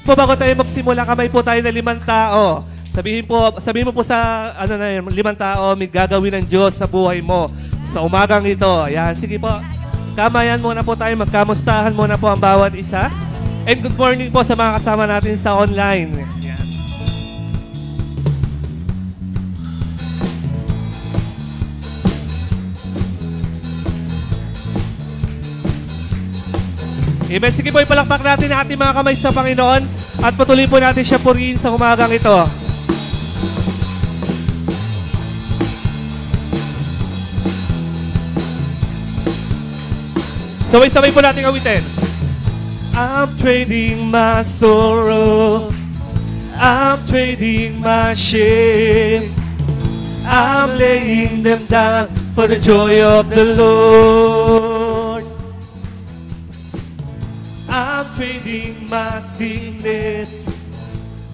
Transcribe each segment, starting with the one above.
po bago tayo magsimula, kamay po tayo na 5 tao. Sabihin mo po sa 5 tao, may gagawin ng Diyos sa buhay mo sa umagang ito. Ayan, sige po. Kamayan muna po tayo, magkamustahan muna po ang bawat isa. And good morning po sa mga kasama natin sa online. Ayan. Amen. Sige po, ipalakpak natin ang ating mga kamay sa Panginoon at patuloy po natin siya purihin sa umagang ito. Sabay-sabay po natin awitin. I'm trading my sorrow, I'm trading my shame, I'm laying them down for the joy of the Lord. I'm trading my sickness,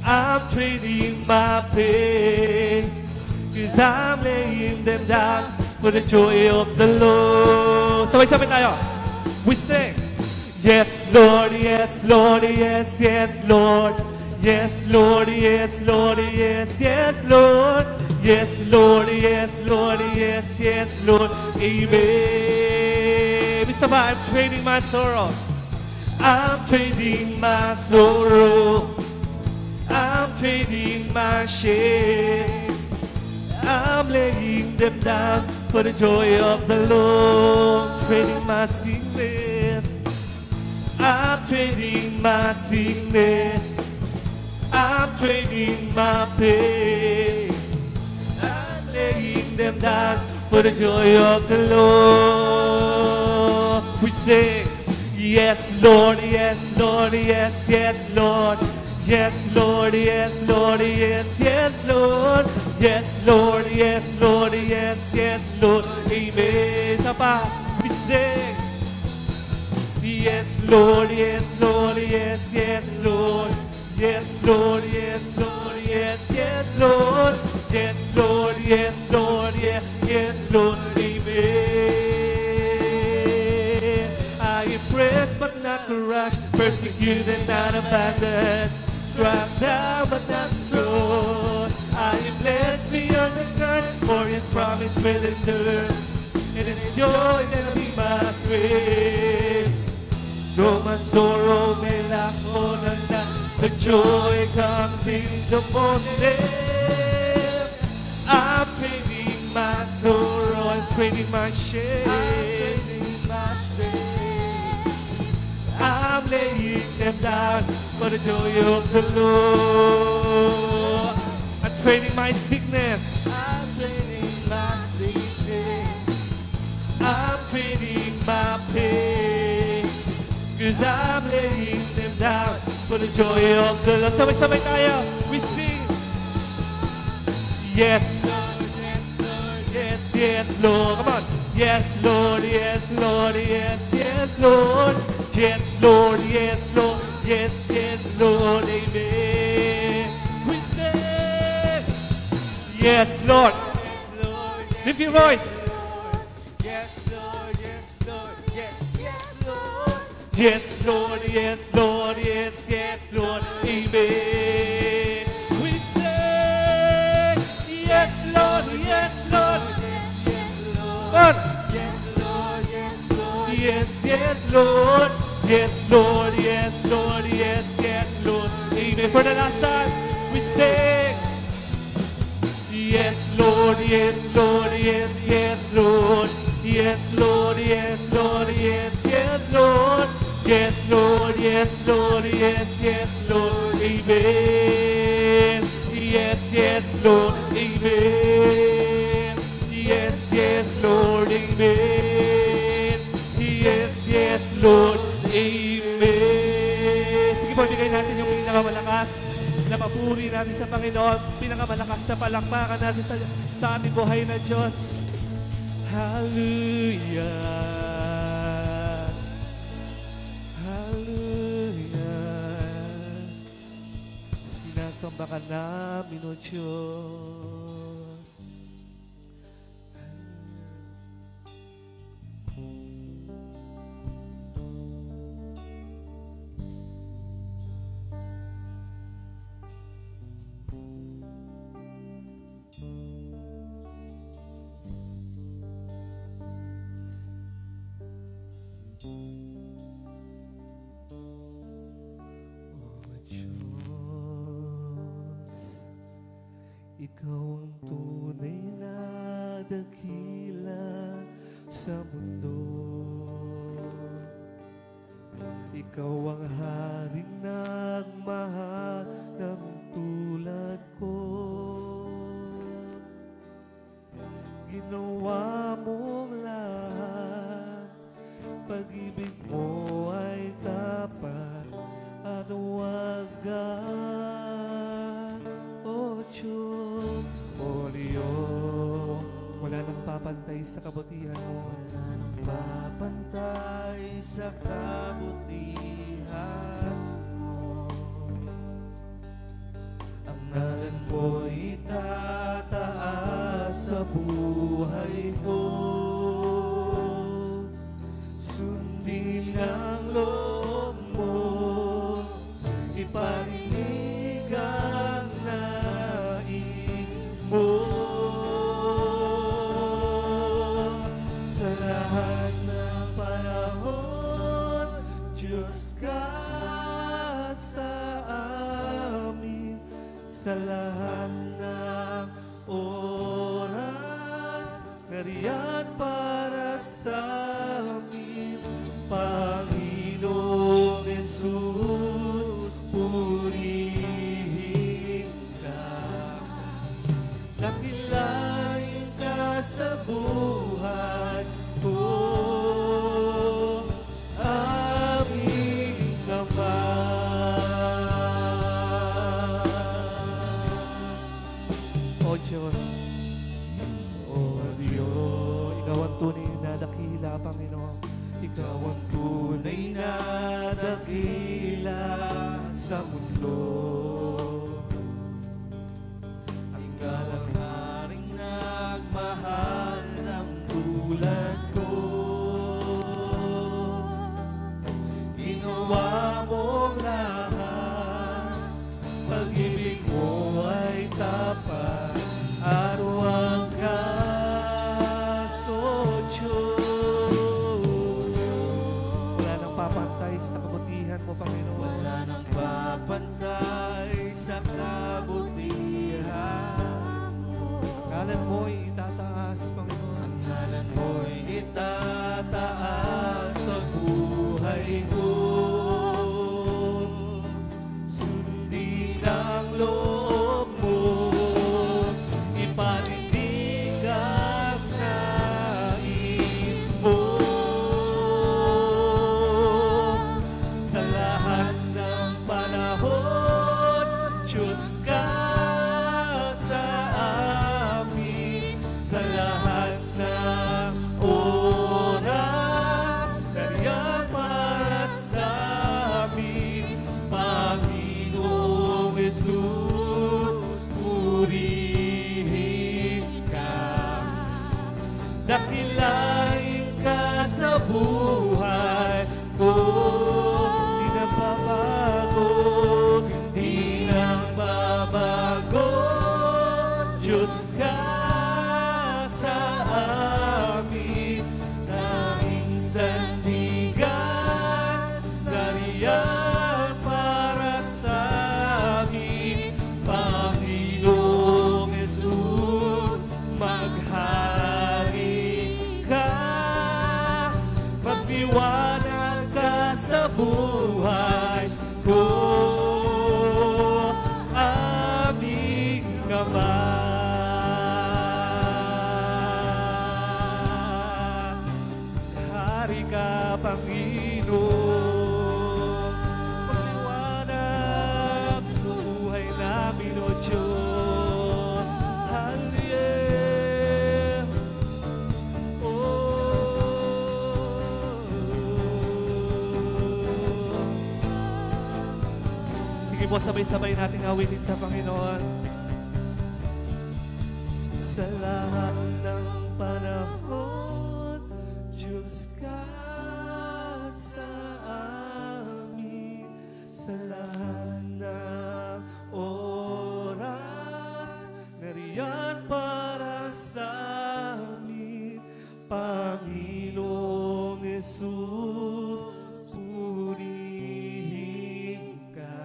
I'm trading my pain, 'cause I'm laying them down for the joy of the Lord. Sabay-sabay tayo. We sing, yes, Lord, yes, Lord, yes, yes, Lord. Yes, Lord, yes, Lord, yes, yes, Lord. Yes, Lord, yes, Lord, yes, yes, Lord. Amen. Mr. Ba, I'm trading my sorrow. I'm trading my sorrow, I'm trading my shame, I'm laying them down for the joy of the Lord. Trading my sickness, I'm trading my sickness, I'm trading my pain, I'm laying them down for the joy of the Lord. We sing, yes, Lord, yes, Lord, yes, yes, Lord. Yes, Lord, yes, Lord, yes, yes, Lord. Yes, Lord, yes, Lord, yes, yes, Lord. Amen. Sapa, we sing. Yes, Lord, yes, Lord, yes, yes, Lord. Yes, Lord, yes, Lord, yes, yes, Lord. Yes, Lord, yes, Lord, yes, yes, Lord. Amen. I am pressed but not crushed, persecuted, not abandoned, struck down but not destroyed. I am blessed beyond the curse, for His promise will endure, and in His joy that'll be my strength. Though my sorrow may last for the night, the joy comes in the morning. I'm trading my sorrow, I'm trading my shame, I'm trading my strength. I'm laying them down for the joy of the Lord. I'm trading my sickness, I'm trading my sickness, I'm trading my pain, 'cause I'm laying them down for the joy of the Lord. Sabay-sabay tayo, we sing. Yes, Lord, yes, Lord, yes, yes, Lord. Come on. Yes, Lord, yes, Lord, yes, yes, Lord. Yes, Lord, yes, Lord, yes, yes, Lord. Amen. We say, yes, Lord. Lift your voice. Yes, Lord, yes, Lord, yes, yes, Lord. Yes, Lord, yes, Lord, yes, yes, Lord. Amen. We say, yes, Lord, yes, Lord. Lord. Yes, Lord, yes, Lord. Yes, yes, Lord. Yes, Lord, yes, Lord, yes, yes, Lord. Amen. For the last time, we sing. Yes, Lord, yes, Lord, yes, yes, Lord. Yes, Lord, yes, Lord, yes, yes, Lord. Yes, Lord, yes, Lord, yes, yes, Lord. Amen. Yes, yes, Lord. Amen. Yes, yes, Lord. Amen. Yes, yes, Lord. Amen. Sige po, bigay natin yung pinakamalakas na papuri natin sa Panginoon, pinakamalakas na palakpakan natin sa ating buhay na Diyos. Hallelujah. Hallelujah. Sinasamba ka namin, O Diyos. Ikaw ang tunay na dakila sa mundo. Ikaw ang haring nagmahal ng tulad ko. Ginawa mong lahat, pag-ibig mo ay tapat at wagas. O Diyos, O Diyos, wala nang papantay sa kabutihan mo. Wala nang papantay sa kabutihan mo. Ang ngalan mo itataas sa buhay ko. Sundin ang loob mo, iparinig ang nais mo. Sa lahat ng panahon, Diyos ka sa amin. Sa lahat ng oras, nariyan para sa amin. Panginoong Jesus, purihin ka. Dakilain ka sa buhay ko, aming Ama. O Diyos, O Diyos, Ikaw ang tunay na dakila, Panginoon. Ikaw ang tunay na dakila sa mundo. Ikaw ang haring nagmahal ng tulad ko. Ginawa mong lahat, pag-ibig mo ay tapat at wagas. O Diyos, wala nang papantay sa kabutihan mo, Panginoon. Wala nang papantay sa kabutihan mo. Ngalan mo'y itataas, Panginoon. Ang ngalan mo'y Itataas sa buhay ko. Sundin ang loob mo, ipaninig ang nais mo. Sa lahat ng panahon, Diyos ka sa amin. Sa lahat ng oras, nariyan para sa amin. Panginoong Jesus, purihin ka. Dakilain ka sa buhay ko. Di nagbabago, di nagbabago. Diyos ka sa amin, tanging sandigan, nariyan para sa amin. Panginoong Jesus, maghari ka, magliwanag ka sa buhay ko, aming Ama. Hari ka, Panginoon, magliwanag sa buhay namin, O Diyos. Hallelujah. Sige po, sabay-sabay nating awitin sa Panginoon. Sa lahat ng panahon, Diyos ka sa amin. Sa lahat ng oras, nariyan para sa amin. Panginoong Jesus, purihin ka.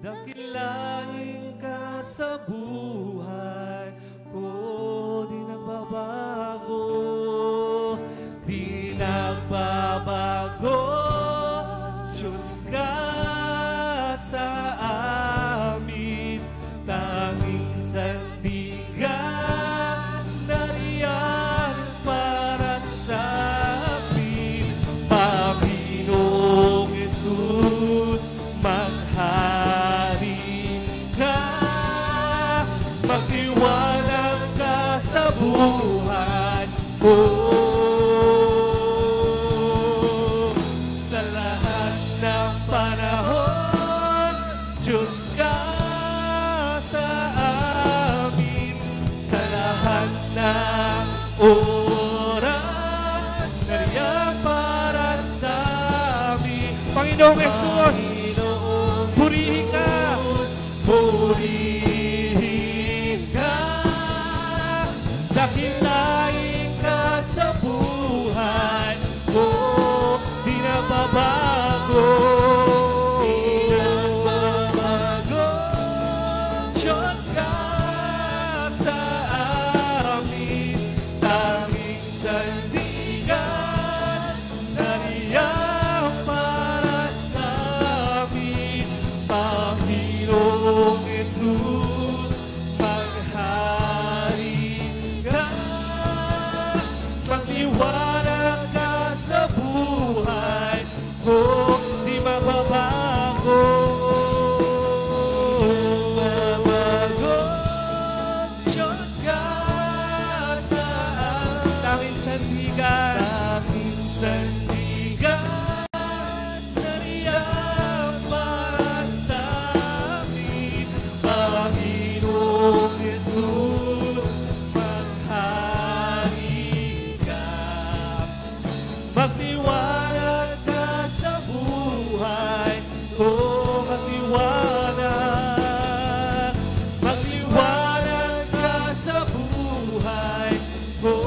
Dakilain ka sa buhay ko. Di nagbabago, di nagbabago. Diyos ka sa amin, tanging sandigan na riyan para sa amin. Panginoong Hesus, maghari ka, magtiwalag ka sa buhay ko. Sa lahat ng panahon, Diyos ka sa amin. Sa lahat ng oras, nariyan para sa amin. Panginoong Hesus, purihin ka, purihin ka, dakilain ka sa buhay ko. Di nagbabago, di nagbabago. Diyos ka sa amin, tanging sandigan na riyan para sa amin. Panginoong Hesus, maghari ka, magliwanag ka sa buhay ko. Di mababago, mababago. Diyos ka sa amin, tanging sandigan, tanging sandigan na riyan para sa amin. Panginoong Hesus, maghari ka, magtiwalag ka sa buhay ko. Magtiwalag, magtiwalag ka sa buhay ko.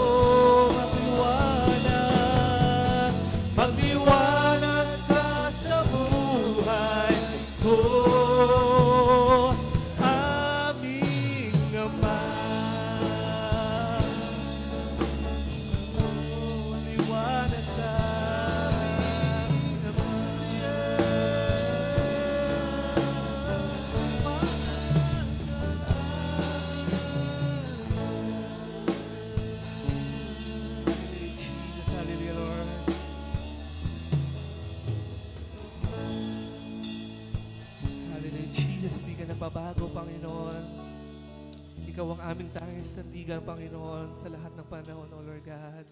Magtiwalag, magtiwalag ka sa buhay ko. Aming Ama, liwanag ka, aming Ama. Hallelujah, Lord. Hallelujah, Jesus, di ka nagbabago, Panginoon. Ikaw ang aming tanging sandigan, Panginoon, sa lahat ng panahon, O Lord God.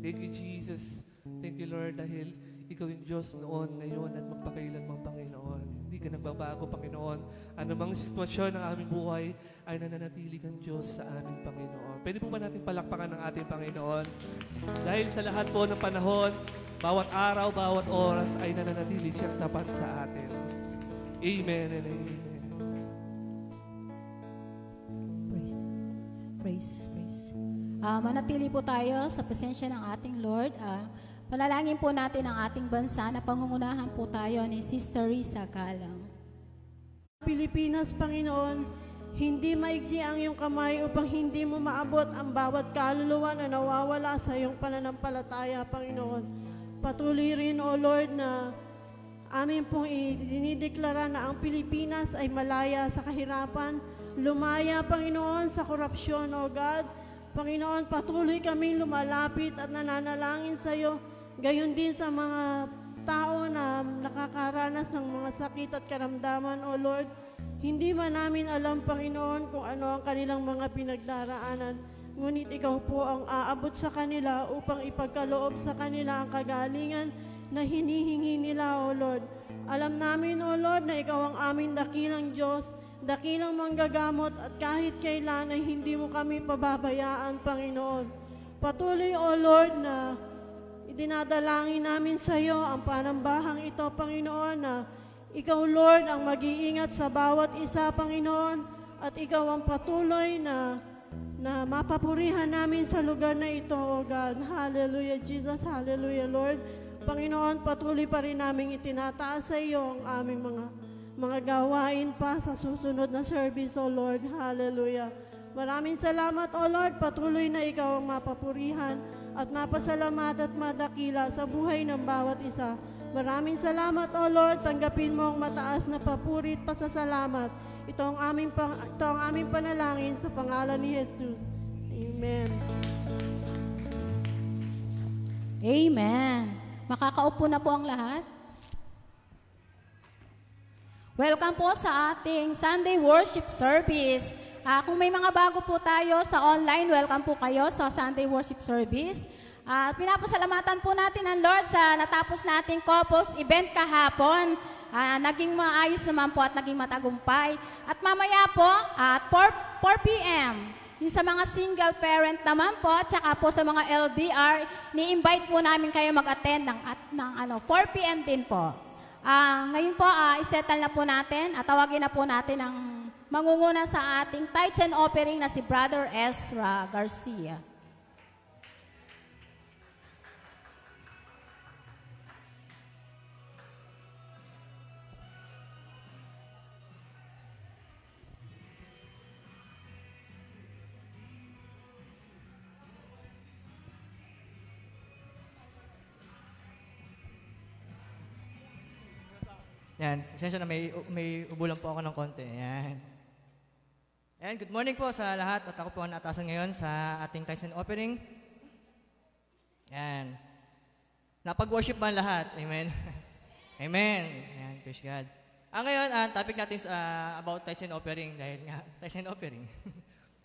Thank you, Jesus. Thank you, Lord, dahil ikaw yung Diyos noon, ngayon, at magpakailanman, Panginoon. Hindi ka nagbabago, Panginoon. Anumang sitwasyon ng aming buhay ay nananatili kang Diyos sa aming Panginoon. Pwede po ba natin palakpakan ng ating Panginoon? Dahil sa lahat po ng panahon, bawat araw, bawat oras ay nananatili siyang tapat sa atin. Amen and amen. Praise. Manatili po tayo sa presensya ng ating Lord. Panalangin po natin ang ating bansa na pangungunahan po tayo ni Sister Risa Galang. Pilipinas, Panginoon, hindi maigsi ang iyong kamay upang hindi mo maabot ang bawat kaluluwa na nawawala sa iyong pananampalataya, Panginoon. Patuloy rin, O Lord, na amin pong dinideklara na ang Pilipinas ay malaya sa kahirapan, lumaya, Panginoon, sa korupsyon, O God. Panginoon, patuloy kaming lumalapit at nananalangin sa iyo, gayon din sa mga tao na nakakaranas ng mga sakit at karamdaman, O Lord. Hindi man namin alam, Panginoon, kung ano ang kanilang mga pinagdaraanan, ngunit ikaw po ang aabot sa kanila upang ipagkaloob sa kanila ang kagalingan na hinihingi nila, O Lord. Alam namin, O Lord, na ikaw ang aming dakilang Diyos, dakilang manggagamot, at kahit kailan ay hindi mo kami pababayaan, Panginoon. Patuloy, O Lord, na idinadalangin namin sa iyo ang panambahang ito, Panginoon, na ikaw, Lord, ang mag-iingat sa bawat isa, Panginoon, at ikaw ang patuloy na mapapurihan namin sa lugar na ito, O God. Hallelujah, Jesus. Hallelujah, Lord. Panginoon, patuloy pa rin namin itinataas sa iyo ang aming mga mga gawain pa sa susunod na service, O Lord. Hallelujah. Maraming salamat, O Lord. Patuloy na ikaw ang mapapurihan at mapasalamat at madakila sa buhay ng bawat isa. Maraming salamat, O Lord. Tanggapin mo ang mataas na papuri at pasasalamat. Ito ang aming panalangin sa pangalan ni Jesus. Amen. Amen. Makakaupo na po ang lahat. Welcome po sa ating Sunday Worship Service. Kung may mga bago po tayo sa online, welcome po kayo sa Sunday Worship Service. At pinapasalamatan po natin ang Lord sa natapos nating couples event kahapon. Naging maayos naman po at naging matagumpay. At mamaya po at 4 p.m., yung sa mga single parent naman po, tsaka po sa mga LDR, ni-invite po namin kayo mag-attend ng 4 p.m. din po. Ngayon po, isettle na po natin at tawagin na po natin ang mangunguna sa ating tithes and offering na si Brother Ezra Garcia. Yan, pasensya na may ubulan po ako ng konti. Yan. Yan, good morning po sa lahat at ako po ang naatasan ngayon sa ating tithes and offering. Yan. Napag-worship ba ang lahat? Amen. Amen. Yan, praise God. Ngayon, topic natin is about tithes and offering dahil nga, tithes and offering.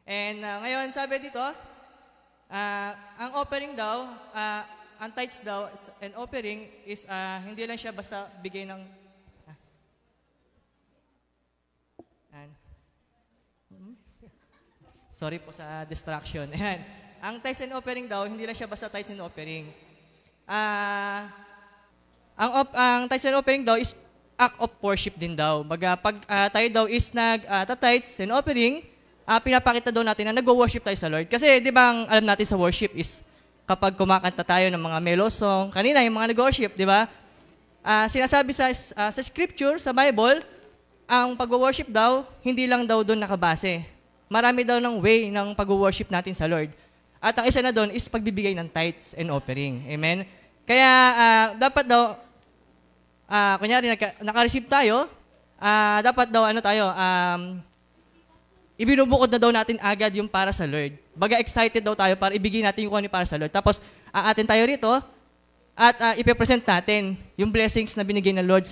And ngayon, sabi dito, ang offering daw, ang tithes daw and offering is hindi lang siya basta bigay ng sorry po sa distraction. Ayan. Ang tithes and offering daw, hindi lang siya basta tithes and offering. Ang tithes and offering daw is act of worship din daw. Pag tayo daw is nag-tithes and offering, pinapakita daw natin na nag-worship tayo sa Lord. Kasi di ba ang alam natin sa worship is kapag kumakanta tayo ng mga melo song, kanina yung mga nag-worship, di ba? Sinasabi sa scripture, sa Bible, ang pag-worship daw, hindi lang daw doon nakabase. Marami daw ng way ng pag-worship natin sa Lord. At ang isa na doon is pagbibigay ng tithes and offering. Amen? Kaya dapat daw, kunyari naka-receive tayo, dapat daw ibinubukod na daw natin agad yung para sa Lord. Baga excited daw tayo para ibigay natin yung kung ano para sa Lord. Tapos aatin tayo rito at ipipresent natin yung blessings na binigay ng Lord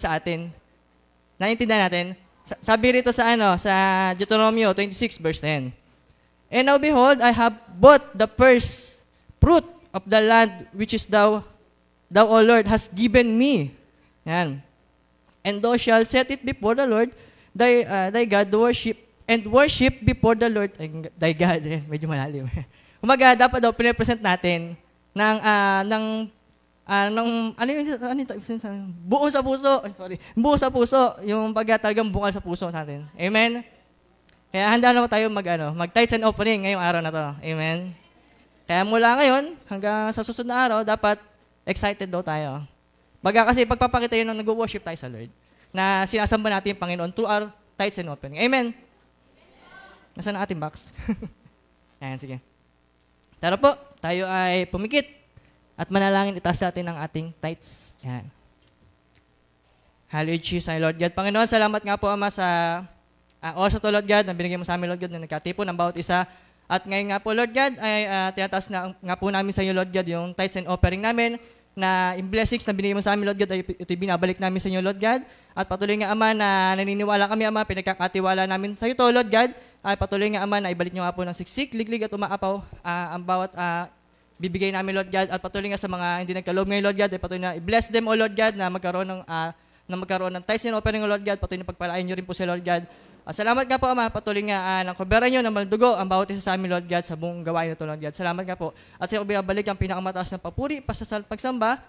sa atin. Naiintindihan natin? Sabi rito sa Deuteronomy 26 verse 10. And now behold, I have bought the first fruit of the land which is thou, O Lord, has given me. Yan. And thou shalt set it before the Lord, thy God, worship before the Lord, thy God. Medyo malalim. Umaga, dapat daw, pinapresent natin buo sa puso. Buo sa puso. Yung talagang bukal sa puso natin. Amen? Kaya handa na tayo mag-tithes and offering ngayong araw na to. Amen? Kaya mula ngayon, hanggang sa susunod na araw, dapat excited daw tayo. Kasi pagpapakita yun nung nag-worship tayo sa Lord, na sinasamba natin yung Panginoon through our tithes and offering. Amen? Nasaan ang ating box? Ayan, sige. Tara po, tayo ay pumikit. At manalangin, itaas natin ang ating tithes. Yan. Hallelujah, Jesus, Lord God. Panginoon, salamat nga po, Ama, sa oras to, Lord God, na binigay mo sa amin, Lord God, na nagkatipon ng bawat isa. At ngayon nga po, Lord God, ay tinataas na nga po namin sa iyo, Lord God, yung tithes and offering namin, na yung blessings na binigay mo sa amin, Lord God, ay ito'y binabalik namin sa inyo, Lord God. At patuloy nga, Ama, na naniniwala kami, Ama, pinagkakatiwala namin sa iyo to, Lord God. Ay patuloy nga, Ama, na ibalik nyo nga po ng siksik, liglig at umaapaw ang bawat bibigay namin, Lord God, at patuloy nga sa mga hindi nagkaloob ngayon, Lord God, ay patuloy na i-bless them, O Lord God, na magkaroon ng tithes and offering, O Lord God, patuloy na pagpalain nyo rin po si Lord God. Salamat nga po, Ama, patuloy nga ng kuberan nyo, ng maldugo, ang bawat isa sa amin, Lord God, sa buong gawain na ito, Lord God. Salamat nga po. At sa iyo binabalik ang pinakamataas na papuri, pagsamba,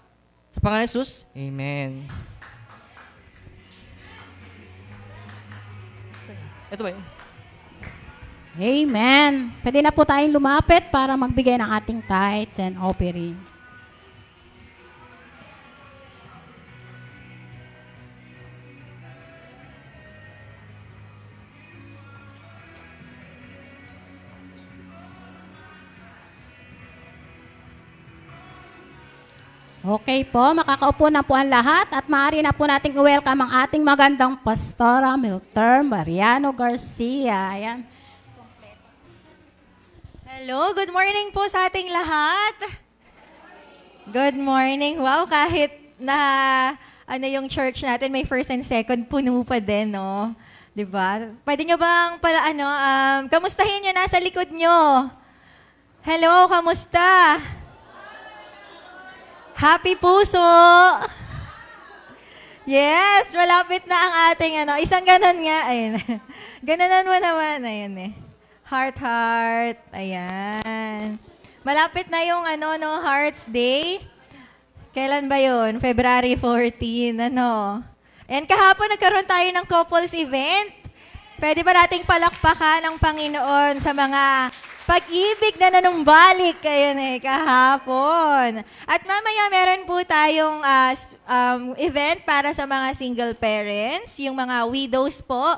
sa pangalan ni Jesus. Amen. Ito ba yun? Amen. Pwede na po tayong lumapit para magbigay ng ating tithes and offering. Okay po, makakaupo na po ang lahat at maaari na po nating i-welcome ang ating magandang Pastora Milter Mariano Garcia. Ayan. Hello, good morning po sa ating lahat. Good morning. Wow, kahit na yung church natin may first and second, puno pa din, no? 'Di ba? Pwede nyo bang kamustahin nyo nasa likod nyo? Hello, kamusta? Happy puso! Yes, malapit na ang ating isang ganon nga. Ayun. Ganonan mo naman. Ayun eh. Heart. Ayan. Malapit na yung Hearts Day. Kailan ba yun? February 14. And kahapon nagkaroon tayo ng couples event. Pwede ba nating palakpakan ng Panginoon sa mga pag-ibig na nanumbalik kahapon. At mamaya meron po tayong event para sa mga single parents, yung mga widows po.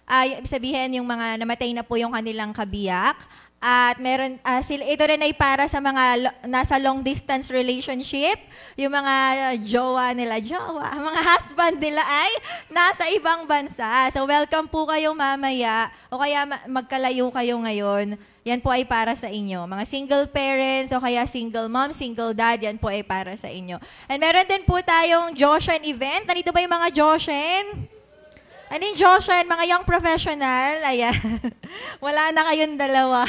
Ibig sabihin yung mga namatay na po yung kanilang kabiyak. At meron ito rin ay para sa mga nasa long distance relationship, yung mga mga husband nila ay nasa ibang bansa. So welcome po kayo mamaya o kaya magkalayo kayo ngayon. Yan po ay para sa inyo. Mga single parents o kaya single mom, single dad, yan po ay para sa inyo. And meron din po tayong Joshen event. Nandito ba yung mga Joshen? Ano yung Joshen? Mga young professional? Ayan. Wala na kayong dalawa.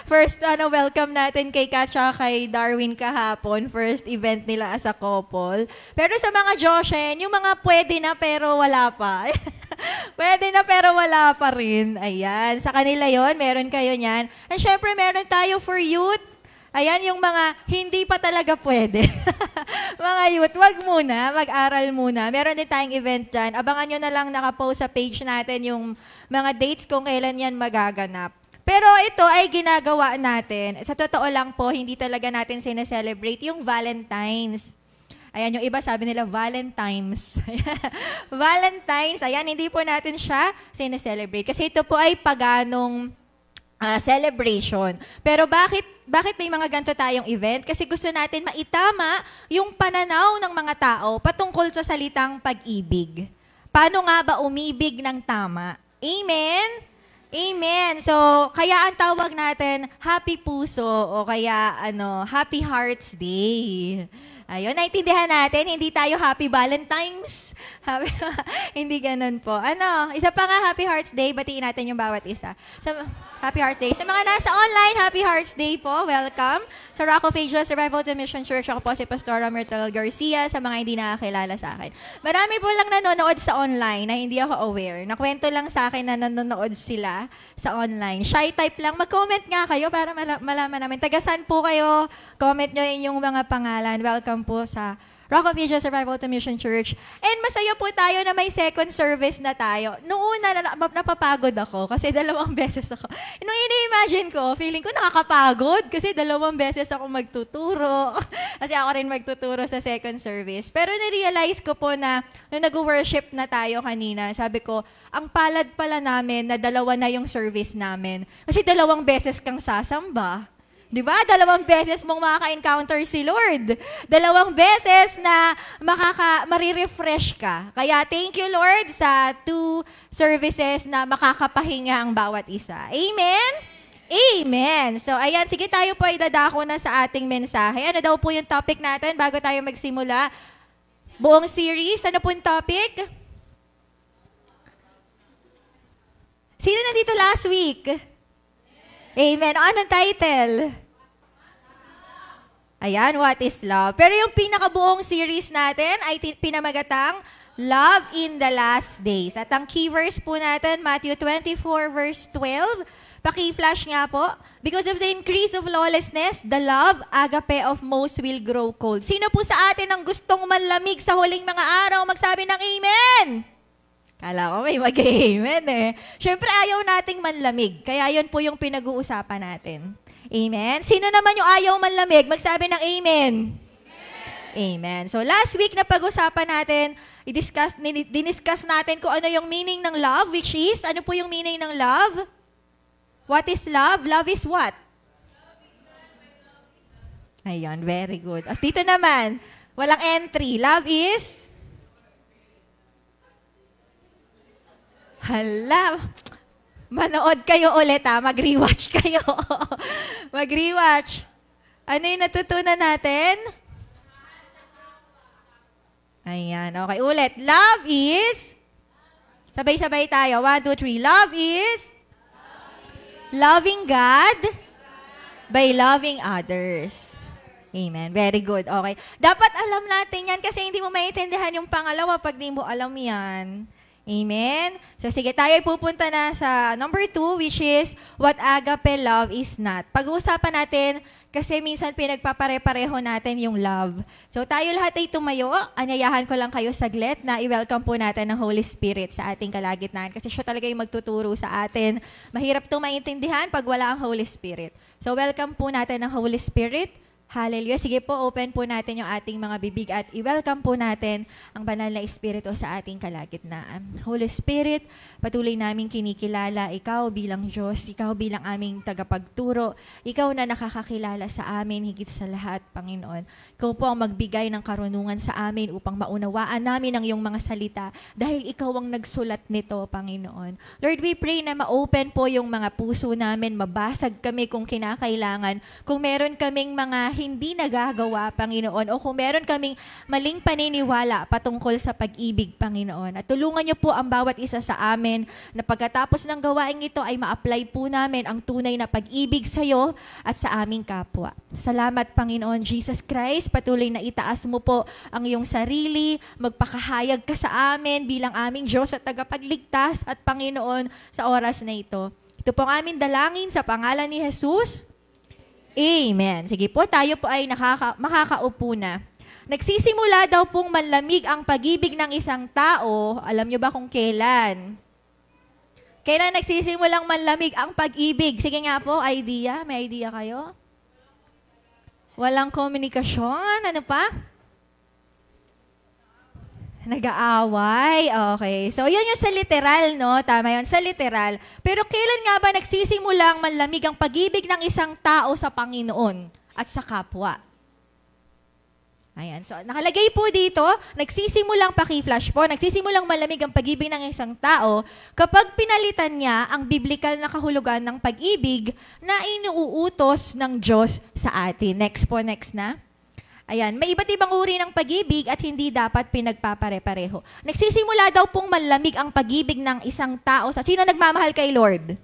First, welcome natin kay Katya, kay Darwin kahapon. First event nila as a couple. Pero sa mga Joshen, yung mga pwede na pero wala pa. Pwede na pero wala pa rin. Ayan. Sa kanila yon, meron kayo niyan. And syempre, meron tayo for youth. Ayan, yung mga hindi pa talaga pwede. Mga youth, wag muna, mag-aral muna. Meron din tayong event dyan. Abangan nyo na lang nakapost sa page natin yung mga dates kung kailan yan magaganap. Pero ito ay ginagawa natin. Sa totoo lang po, hindi talaga natin sineselebrate yung Valentine's. Ayan, yung iba sabi nila, Valentine's. Valentine's, ayan, hindi po natin siya sineselebrate. Kasi ito po ay paganong celebration. Pero bakit may mga ganito tayong event? Kasi gusto natin maitama yung pananaw ng mga tao patungkol sa salitang pag-ibig. Paano nga ba umibig ng tama? Amen? Amen. So, kaya ang tawag natin, Happy Puso o kaya Happy Hearts Day. Ayun, naintindihan natin, hindi tayo Happy Valentine's. Hindi ganun po. Isa pa nga, Happy Hearts Day, batiin natin yung bawat isa. Happy Heart Day. Sa mga nasa online, Happy Hearts Day po. Welcome. Sa Rock of Ages Revival to Mission Church, ako po si Pastora Myrtle Garcia, sa mga hindi nakakilala sa akin. Marami po lang nanonood sa online na hindi ako aware. Nakwento lang sa akin na nanonood sila sa online. Shy type lang. Mag-comment nga kayo para malaman namin. Tagasan po kayo. Comment nyo yung mga pangalan. Welcome po sa Rock of Ages Revival to Mission Church. And masaya po tayo na may second service na tayo. Noong una, napapagod ako kasi 2 beses ako. Nung ini-imagine ko, feeling ko nakakapagod kasi 2 beses ako magtuturo. Kasi ako rin magtuturo sa second service. Pero na-realize ko po na nung nag-worship na tayo kanina, sabi ko, ang palad pala namin na 2 na yung service namin. Kasi 2 beses kang sasamba. Di ba? 2 beses mong makaka-encounter si Lord. 2 beses na marirefresh ka. Kaya thank you, Lord, sa 2 services na makakapahinga ang bawat isa. Amen? Amen. So, ayan, sige tayo po ay dadako na sa ating mensahe. Ano daw po yung topic natin bago tayo magsimula? Buong series, ano po yung topic? Sino nandito last week? Amen. O, anong title? Ayan, What is Love? Pero yung pinakabuong series natin ay pinamagatang Love in the Last Days. At ang key verse po natin, Matthew 24 verse 12. Paki-flash nga po. Because of the increase of lawlessness, the love, agape of most will grow cold. Sino po sa atin ang gustong manlamig sa huling mga araw? Magsabi ng Amen! Kala ko may mag-amen eh. Siyempre, ayaw nating manlamig. Kaya yun po yung pinag-uusapan natin. Amen? Sino naman yung ayaw manlamig? Magsabi ng Amen. Amen. So, last week na pag-usapan natin, diniscuss natin kung ano yung meaning ng love, which is, ano po yung meaning ng love? What is love? Love is what? Ayun, very good. At dito naman, Walang entry. Love is? Hala. Manood kayo ulit ha. Mag-rewatch kayo. Mag-rewatch. Ano yung natutunan natin? Ayan. Okay, ulit. Love is? Sabay-sabay tayo. 1, 2, 3. Love is? Loving God by loving others. Amen. Very good. Okay. Dapat alam natin yan kasi hindi mo maintindihan yung pangalawa pag di mo alam yan. Amen? So sige, tayo ay pupunta na sa number 2, which is what agape love is not. Pag-uusapan natin kasi minsan pinagpapare-pareho natin yung love. So tayo lahat ay tumayo. Anyayahan ko lang kayo saglit na i-welcome po natin ng Holy Spirit sa ating kalagitnaan kasi siya talaga yung magtuturo sa atin. Mahirap itong maintindihan pag wala ang Holy Spirit. So welcome po natin ng Holy Spirit. Hallelujah. Sige po, open po natin yung ating mga bibig at i-welcome po natin ang banal na Espiritu sa ating kalagitnaan. Holy Spirit, patuloy namin kinikilala ikaw bilang Diyos, ikaw bilang aming tagapagturo, ikaw na nakakakilala sa amin higit sa lahat, Panginoon. Ikaw po ang magbigay ng karunungan sa amin upang maunawaan namin ang iyong mga salita dahil ikaw ang nagsulat nito, Panginoon. Lord, we pray na ma-open po yung mga puso namin, mabasag kami kung kinakailangan, kung meron kaming mga hindi nagagawa, Panginoon, o kung meron kaming maling paniniwala patungkol sa pag-ibig, Panginoon. At tulungan niyo po ang bawat isa sa amin na pagkatapos ng gawaing ito ay ma-apply po namin ang tunay na pag-ibig sa iyo at sa aming kapwa. Salamat, Panginoon Jesus Christ. Patuloy na itaas mo po ang iyong sarili, magpakahayag ka sa amin bilang aming Diyos at tagapagligtas at Panginoon sa oras na ito. Ito po ang aming dalangin sa pangalan ni Jesus. Amen. Sige po, tayo po ay makakaupo na. Nagsisimula daw pong manlamig ang pag-ibig ng isang tao. Alam nyo ba kung kailan? Kailan nagsisimulang manlamig ang pag-ibig? Sige nga po, idea. May idea kayo? Walang komunikasyon. Ano pa? Nag-aaway. Okay. So, yun yung sa literal, no? Tama yun, sa literal. Pero kailan nga ba nagsisimulang manlamig ang pag-ibig ng isang tao sa Panginoon at sa kapwa? Ayan. So, nakalagay po dito, nagsisimulang paki-flash po, nagsisimulang malamig ang pag-ibig ng isang tao kapag pinalitan niya ang biblical na kahulugan ng pag-ibig na inuutos ng Diyos sa atin. Next po, next na. Ayan, may iba't ibang uri ng pag-ibig at hindi dapat pinagpapare-pareho. Nagsisimula daw pong malamig ang pag-ibig ng isang tao. Sino nagmamahal kay Lord?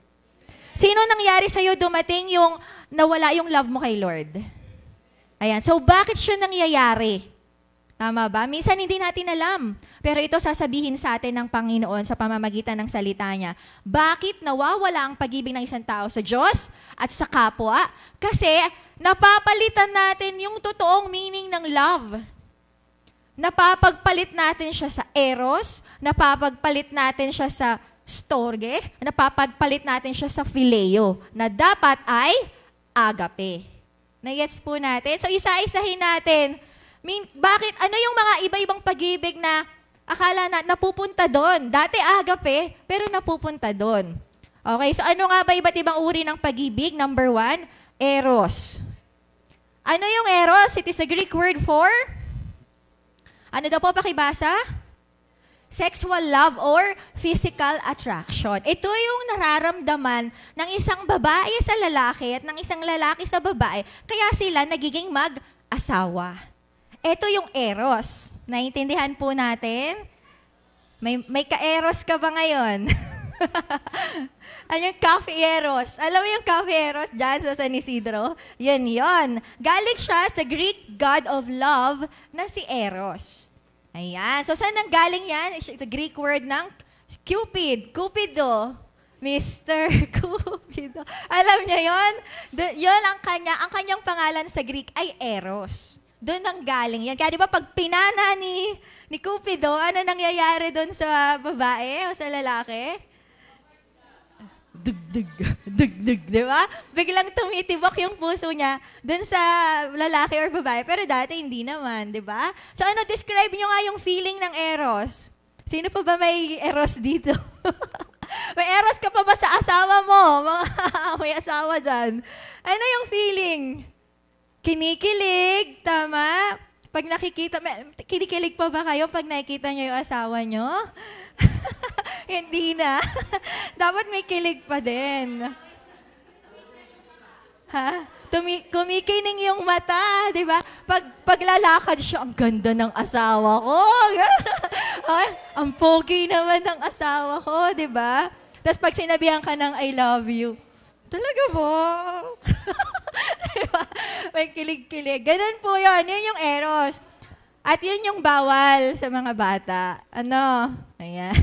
Sino nangyari sa'yo dumating yung nawala yung love mo kay Lord? Ayan, so bakit siya nangyayari? Tama ba? Minsan hindi natin alam. Pero ito sasabihin sa atin ng Panginoon sa pamamagitan ng salita niya. Bakit nawawala ang pag-ibig ng isang tao sa Diyos at sa kapwa? Kasi napapalitan natin yung totoong meaning ng love. Napapagpalit natin siya sa eros, napapagpalit natin siya sa storge, napapagpalit natin siya sa phileo, na dapat ay agape. Na-gets po natin? So isa-isahin natin. Bakit? Ano yung mga iba-ibang pag-ibig na akala na napupunta doon? Dati agape, pero napupunta doon. Okay, so ano nga ba iba't ibang uri ng pag-ibig? Number 1, eros. Ano yung eros? It is a Greek word for? Ano daw po pakibasa? Sexual love or physical attraction. Ito yung nararamdaman ng isang babae sa lalaki at ng isang lalaki sa babae. Kaya sila nagiging mag-asawa. Ito yung eros. Naintindihan po natin? May ka-eros ka ba ngayon? Ano yung Cafe-eros? Alam mo yung Cafe-eros dyan sa San Isidro? Yan yon. Galing siya sa Greek god of love na si Eros. Ayan. So, saan nang galing yan? The Greek word ng Cupid. Cupido. Mr. Cupido. Alam niya yon? Yon ang kanyang pangalan sa Greek ay Eros. Doon ang galing yan. Kaya di ba pag pinana ni Cupido, ano nangyayari doon sa babae o sa lalaki? Dug-dug, dug-dug, di ba? Biglang tumitibok yung puso niya dun sa lalaki or babae. Pero dati hindi naman, di ba? So ano, describe nyo nga yung feeling ng eros. Sino pa ba may eros dito? May eros ka pa ba sa asawa mo? Mga may asawa dyan. Ano yung feeling? Kinikilig, tama? Pag nakikita, kinikilig pa ba kayo pag nakikita niyo yung asawa niyo? Hindi na. Dapat may kilig pa din. Ha? Kumikining yung mata, di ba? Pag lalakad siya, ang ganda ng asawa ko. Ay, ang pogi naman ng asawa ko, di ba? Tapos pag sinabihan ka ng I love you, talaga po. Diba? May kilig-kilig. Ganun po yun. Yun yung eros. At yun yung bawal sa mga bata. Ano? Ayan.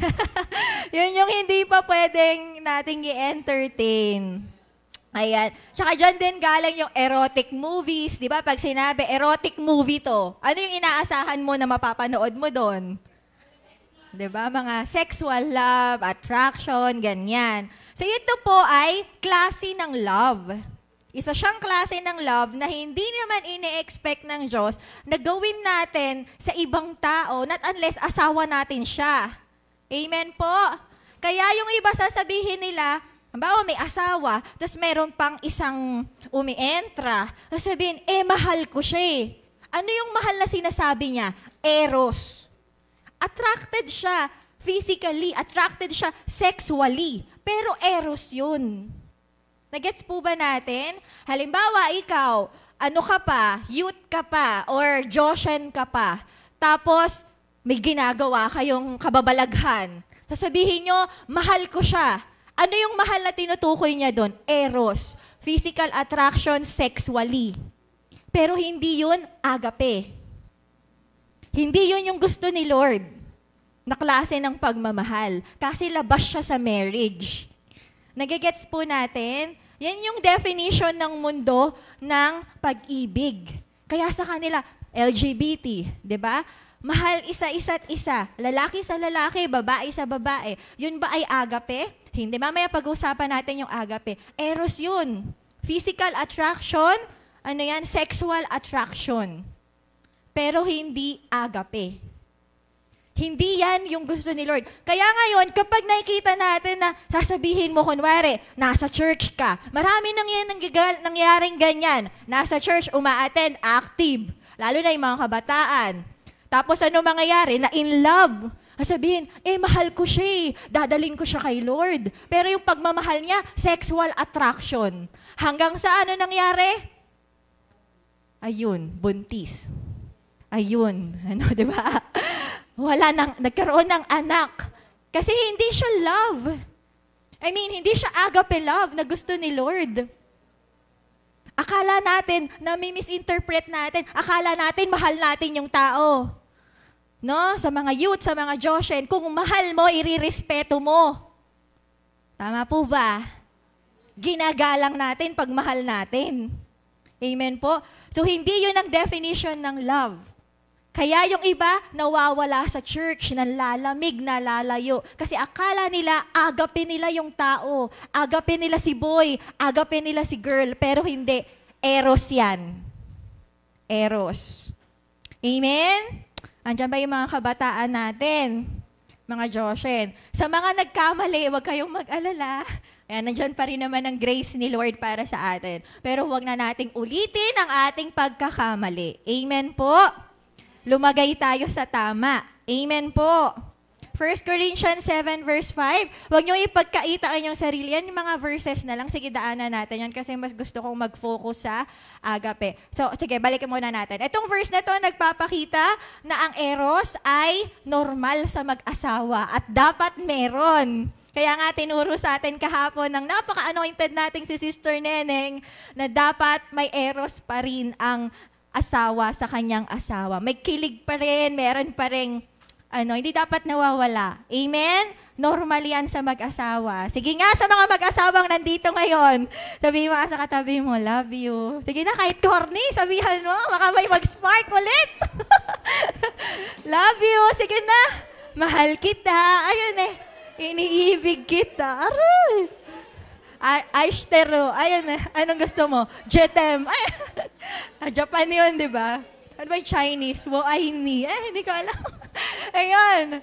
Yun yung hindi pa pwedeng nating i-entertain. Ayan. Tsaka dyan din galing yung erotic movies. Di ba? Pag sinabi, erotic movie to, ano yung inaasahan mo na mapapanood mo doon? Di ba? Mga sexual love, attraction, ganyan. So ito po ay klase ng love. Isa siyang klase ng love na hindi naman ini-expect ng Diyos na gawin natin sa ibang tao, not unless asawa natin siya. Amen po? Kaya yung iba sasabihin nila, halimbawa may asawa, tapos meron pang isang umientra, sasabihin, mahal ko siya eh. Ano yung mahal na sinasabi niya? Eros. Attracted siya physically, attracted siya sexually, pero eros yun. Nagets po ba natin? Halimbawa, ikaw, ano ka pa, youth ka pa, or Joshen ka pa, tapos may ginagawa kayong kababalaghan. Sasabihin nyo, mahal ko siya. Ano yung mahal na tinutukoy niya doon? Eros. Physical attraction sexually. Pero hindi yun agape. Hindi yun yung gusto ni Lord na klase ng pagmamahal. Kasi labas siya sa marriage. Nagigets po natin? Yan yung definition ng mundo ng pag-ibig. Kaya sa kanila, LGBT, di ba? Mahal isa't isa. Lalaki sa lalaki, babae sa babae. Yun ba ay agape? Hindi. Mamaya pag-usapan natin yung agape. Eros yun. Physical attraction, ano yan? Sexual attraction. Pero hindi agape. Hindi yan yung gusto ni Lord. Kaya ngayon, kapag nakikita natin na sasabihin mo, kunwari, nasa church ka, marami nangyaring ganyan. Nasa church, uma-attend, active. Lalo na yung mga kabataan. Tapos ano mangyayari? Na in love. Sasabihin, mahal ko siya eh. Dadaling ko siya kay Lord. Pero yung pagmamahal niya, sexual attraction. Hanggang sa ano nangyari? Ayun, buntis. Ayun, ano, di ba? Nagkaroon ng anak. Kasi hindi siya love. Hindi siya agape love na gusto ni Lord. Akala natin, nami-misinterpret natin, akala natin mahal natin yung tao. No? Sa mga youth, sa mga Joshen, kung mahal mo, irirespeto mo. Tama po ba? Ginagalang natin pag mahal natin. Amen po? So, hindi yun ang definition ng love. Kaya yung iba, nawawala sa church, nalalamig, nalalayo. Kasi akala nila, agape nila yung tao. Agape nila si boy, agape nila si girl. Pero hindi, eros yan. Eros. Amen? Andiyan ba yung mga kabataan natin? Mga Joshen. Sa mga nagkamali, huwag kayong mag-alala. Ayan, nandyan pa rin naman ang grace ni Lord para sa atin. Pero huwag na nating ulitin ang ating pagkakamali. Amen po? Lumagay tayo sa tama. Amen po. 1 Corinthians 7 verse 5. Huwag niyo ipagkaitaan yung sarili. Yan yung mga verses na lang. Sige, daanan natin yan kasi mas gusto kong mag-focus sa agape. So, sige, balikin muna natin. Itong verse na to nagpapakita na ang eros ay normal sa mag-asawa at dapat meron. Kaya nga tinuro sa atin kahapon ng napaka-anointed nating si Sister Neneng na dapat may eros pa rin ang asawa sa kanyang asawa. May kilig pa rin, meron pa rin, hindi dapat nawawala. Amen? Normal yan sa mag-asawa. Sige nga sa mga mag-asawang nandito ngayon, sabihin mo sa katabi mo, love you. Sige na, kahit corny, sabihan mo, baka may mag-spark ulit. Love you, sige na. Mahal kita. Ayun iniibig kita. Aray. Aishtero. Ayun anong gusto mo? Jetem. Japan yun, di ba? Ano ba yung Chinese? Wo-ai-ni. Hindi ko alam. Ayun.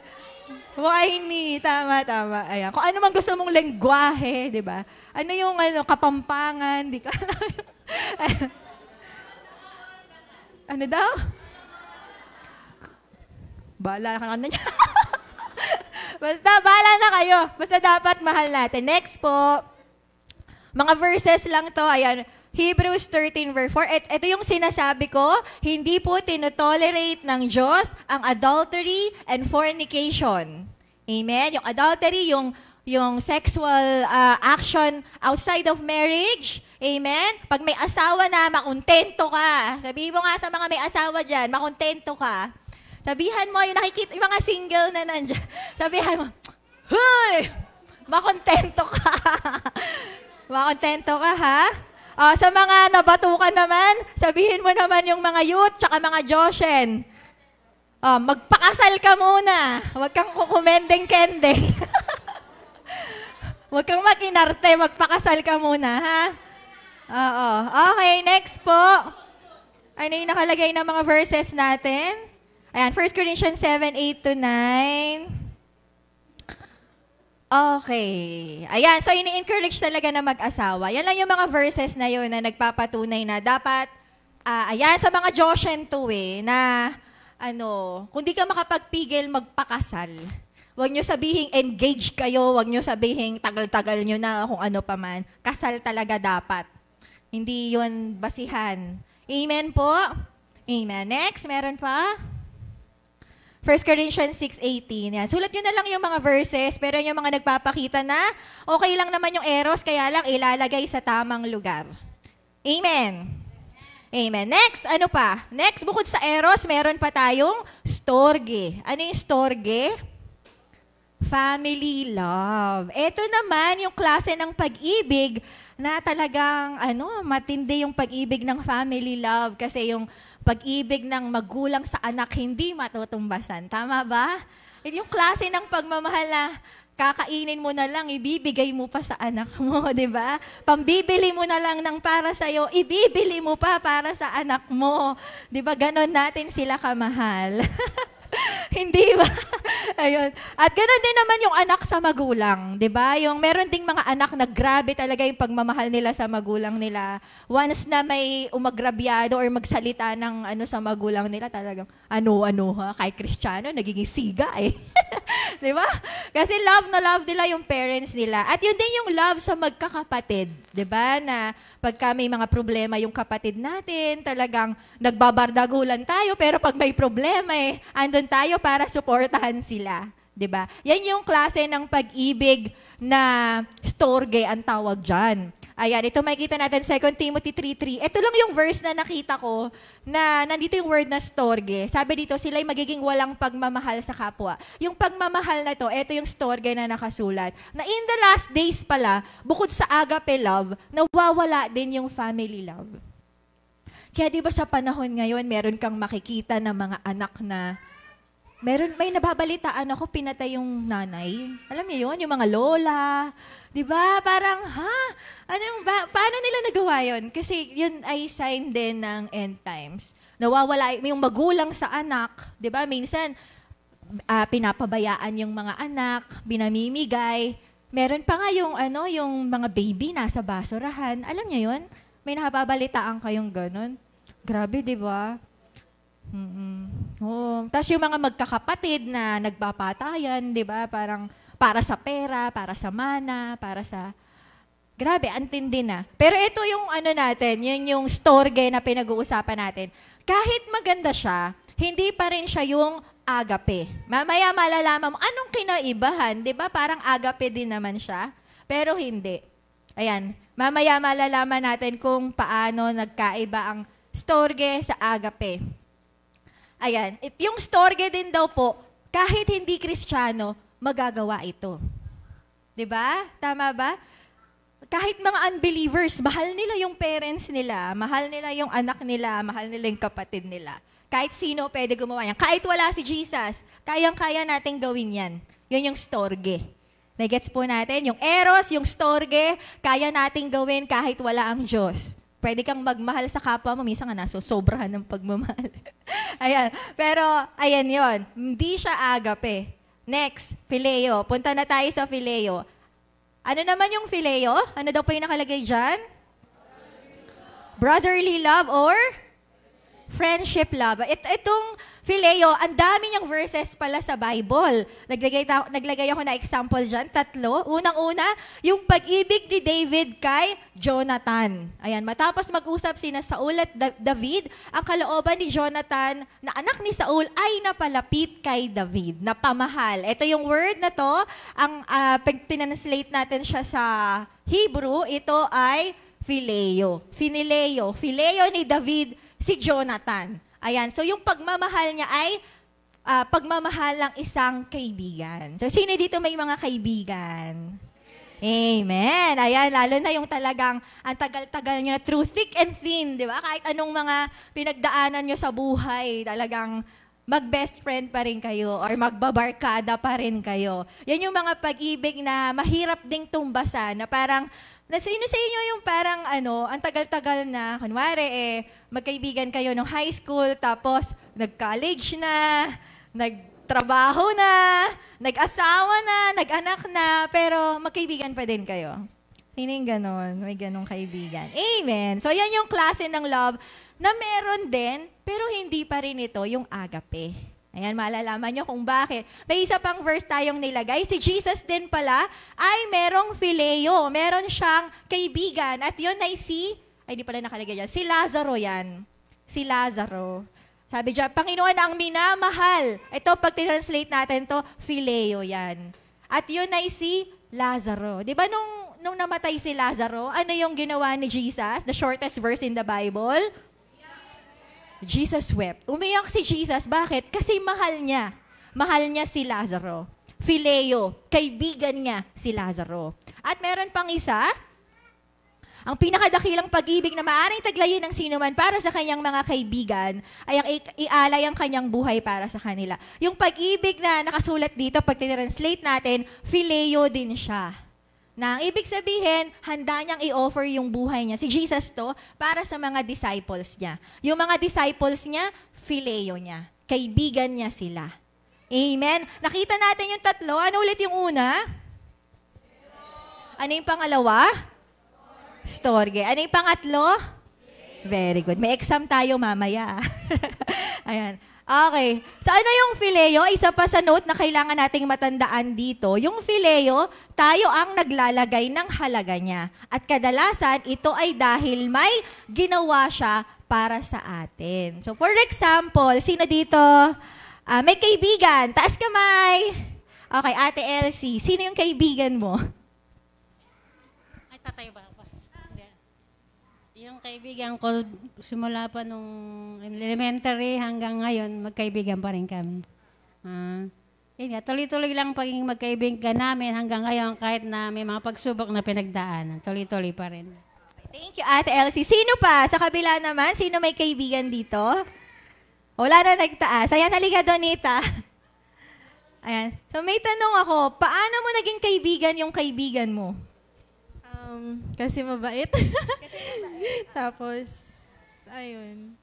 Wo-ai-ni. Tama. Ayan. Kung ano man gusto mong lengguwahe, di ba? Ano yung Kapampangan? Di ko alam. Ano daw? Bahala ka na niya. Basta, bahala na kayo. Basta dapat mahal natin. Next po, mga verses lang to. Ayan, Hebrews 13 verse 4. Ito yung sinasabi ko, hindi po tinotolerate ng Diyos ang adultery and fornication. Amen? Yung adultery, yung sexual action outside of marriage. Amen? Pag may asawa na, makontento ka. Sabihin mo nga sa mga may asawa dyan, makontento ka. Sabihan mo, yung nakikita, yung mga single na nandiyan, sabihan mo, huy! Makontento ka. Makontento ka, ha? Sa mga nabatukan naman, sabihin mo naman yung mga youth tsaka mga Joshen. Magpakasal ka muna. Huwag kang kukumendeng-kendeng. Huwag kang makinarte, magpakasal ka muna, ha? Oo. Okay, next po. Ano yung nakalagay ng mga verses natin? Ayan, 1 Corinthians 7:8-9. Okay. Ayan, so ini-encourage talaga na mag-asawa. Yan lang yung mga verses na yun na nagpapatunay na dapat, ayan, sa mga Joshen to na, kung di ka makapagpigil, magpakasal. Huwag nyo sabihin engage kayo, huwag nyo sabihin tagal-tagal nyo na kung ano pa man. Kasal talaga dapat. Hindi yun basihan. Amen po? Amen. Next, meron pa? 1 Corinthians 6:18. Yan. Sulat nyo na lang yung mga verses, pero yung mga nagpapakita na okay lang naman yung eros, kaya lang ilalagay sa tamang lugar. Amen. Amen. Next, ano pa? Next, bukod sa eros, meron pa tayong storge. Ano yung storge? Family love. Ito naman yung klase ng pag-ibig na talagang matindi yung pag-ibig ng family love kasi yung pag-ibig ng magulang sa anak hindi matutumbasan. Tama ba? Yung klase ng pagmamahal na kakainin mo na lang, ibibigay mo pa sa anak mo, di ba? Pambibili mo na lang ng para sa'yo, ibibili mo pa para sa anak mo. Di ba? Ganon natin sila kamahal. Hindi ba? Ayun. At ganoon din naman yung anak sa magulang, 'di ba? Yung meron ding mga anak na grabe talaga yung pagmamahal nila sa magulang nila. Once na may umagrabyado or magsalita ng sa magulang nila, talagang kahit Kristiyano nagiging siga eh. 'Di ba? Kasi love na love nila yung parents nila. At yun din yung love sa magkakapatid, 'di ba? Na pagka may mga problema yung kapatid natin, talagang nagbabardagulan tayo, pero pag may problema andun tayo para suportahan sila. 'Di ba? Yan yung klase ng pag-ibig na storge ang tawag dyan. Ayan, ito makikita natin 2 Timothy 3:3. Ito lang yung verse na nakita ko na nandito yung word na storge. Sabi dito, sila'y magiging walang pagmamahal sa kapwa. Yung pagmamahal na to, ito yung storge na nakasulat. Na in the last days pala, bukod sa agape love, nawawala din yung family love. Kaya di ba sa panahon ngayon, meron kang makikita na mga anak na may nababalitaan ako, pinatay yung nanay. Alam niyo yun, yung mga lola. Di ba? Parang, paano nila nagawa yun? Kasi yun ay sign din ng end times. Nawawala yung magulang sa anak. Di ba? Minsan, pinapabayaan yung mga anak, binamimigay. Meron pa nga yung mga baby nasa basurahan. Alam niyo yun? May nakababalitaan kayong ganun. Grabe, di ba? Tapos yung mga magkakapatid na nagpapatayan, di ba? Parang para sa pera, para sa mana, para sa... Grabe, antindi na. Pero ito yung natin, yung storge na pinag-uusapan natin. Kahit maganda siya, hindi pa rin siya yung agape. Mamaya malalaman mo, anong kinaibahan? Di ba? Parang agape din naman siya, pero hindi. Ayan, mamaya malalaman natin kung paano nagkaiba ang storge sa agape. Ayan, yung storge din daw po, kahit hindi Kristiyano, magagawa ito. 'Di ba? Tama ba? Kahit mga unbelievers, mahal nila yung parents nila, mahal nila yung anak nila, mahal nila yung kapatid nila. Kahit sino pwede gumawa yan. Kahit wala si Jesus, kayang-kaya nating gawin yan. Yun yung storge. Nagets po natin? Yung eros, yung storge, kaya nating gawin kahit wala ang Diyos. Pwede kang magmahal sa kapwa mo, minsan nga nasusobrahan ng pagmamahal. Ayan. Pero, ayan yon. Hindi siya agape. Next, phileo. Punta na tayo sa phileo. Ano naman yung phileo? Ano daw po yung nakalagay dyan? Brotherly love or friendship, love. Itong Phileo, ang dami niyang verses pala sa Bible. Naglagay ako na example dyan, 3. Unang-una, yung pag-ibig ni David kay Jonathan. Ayan, matapos mag-usap sina Saul at David, ang kalooban ni Jonathan na anak ni Saul ay napalapit kay David, napamahal. Ito yung word na to, ang tinanslate natin siya sa Hebrew, ito ay Phileo. Phileo ni David si Jonathan. Ayan, so yung pagmamahal niya ay pagmamahal ng isang kaibigan. So sino dito may mga kaibigan? Amen. Ayan, lalo na yung talagang ang tagal-tagal nyo na through thick and thin, di ba? Kahit anong mga pinagdaanan nyo sa buhay, talagang mag-best friend pa rin kayo or magbabarkada pa rin kayo. Yan yung mga pag-ibig na mahirap ding tumbasan, na parang sa inyo yung parang ang tagal-tagal na, kunwari magkaibigan kayo nung high school, tapos nag-college na, nagtrabaho na, nag-asawa na, nag-anak na, pero magkaibigan pa din kayo. Sino yung ganon? May ganong kaibigan. Amen. So yan yung klase ng love na meron din, pero hindi pa rin ito yung agape. Ayan, malalaman nyo kung bakit. May isa pang verse tayong nilagay. Si Jesus din pala ay merong Phileo. Meron siyang kaibigan. At yun ay di pala nakalagay dyan. Si Lazaro yan. Si Lazaro. Sabi dyan, Panginoon ang minamahal. Ito, pag translate natin to, Phileo yan. At yun ay si Lazaro. Di ba nung namatay si Lazaro, ano yung ginawa ni Jesus? The shortest verse in the Bible? Jesus wept. Umiyak si Jesus. Bakit? Kasi mahal niya. Mahal niya si Lazaro. Phileo, kaibigan niya si Lazaro. At meron pang isa, ang pinakadakilang pag-ibig na maaaring taglayin ng sinuman para sa kanyang mga kaibigan ay ang ialay ang kanyang buhay para sa kanila. Yung pag-ibig na nakasulat dito, pag tinranslate natin, Phileo din siya. Na ang ibig sabihin, handa niyang i-offer yung buhay niya. Si Jesus to, para sa mga disciples niya. Yung mga disciples niya, Phileo niya. Kaibigan niya sila. Amen? Nakita natin yung 3. Ano ulit yung una? Ano yung pangalawa? Storge. Ano yung pangatlo? Very good. May exam tayo mamaya. Ayan. Okay. So ano yung Phileo? Isa pa sa note na kailangan nating matandaan dito. Yung Phileo, tayo ang naglalagay ng halaga niya. At kadalasan, ito ay dahil may ginawa siya para sa atin. So for example, sino dito? May kaibigan. Taas kamay. Okay, Ate Elsie. Sino yung kaibigan mo? Ay, tatay ba? Yung kaibigan ko, simula pa nung elementary hanggang ngayon, magkaibigan pa rin kami. Yun nga, tuloy-tuloy lang pagiging magkaibigan namin hanggang ngayon kahit na may mga pagsubok na pinagdaanan. Tuloy-tuloy pa rin. Thank you, Ate Elsie. Sino pa? Sa kabila naman, sino may kaibigan dito? Wala na nagtaas. Ayan, halika, Donita. Ayan. So may tanong ako, paano mo naging kaibigan yung kaibigan mo? Kasi mabait. Tapos, ayun.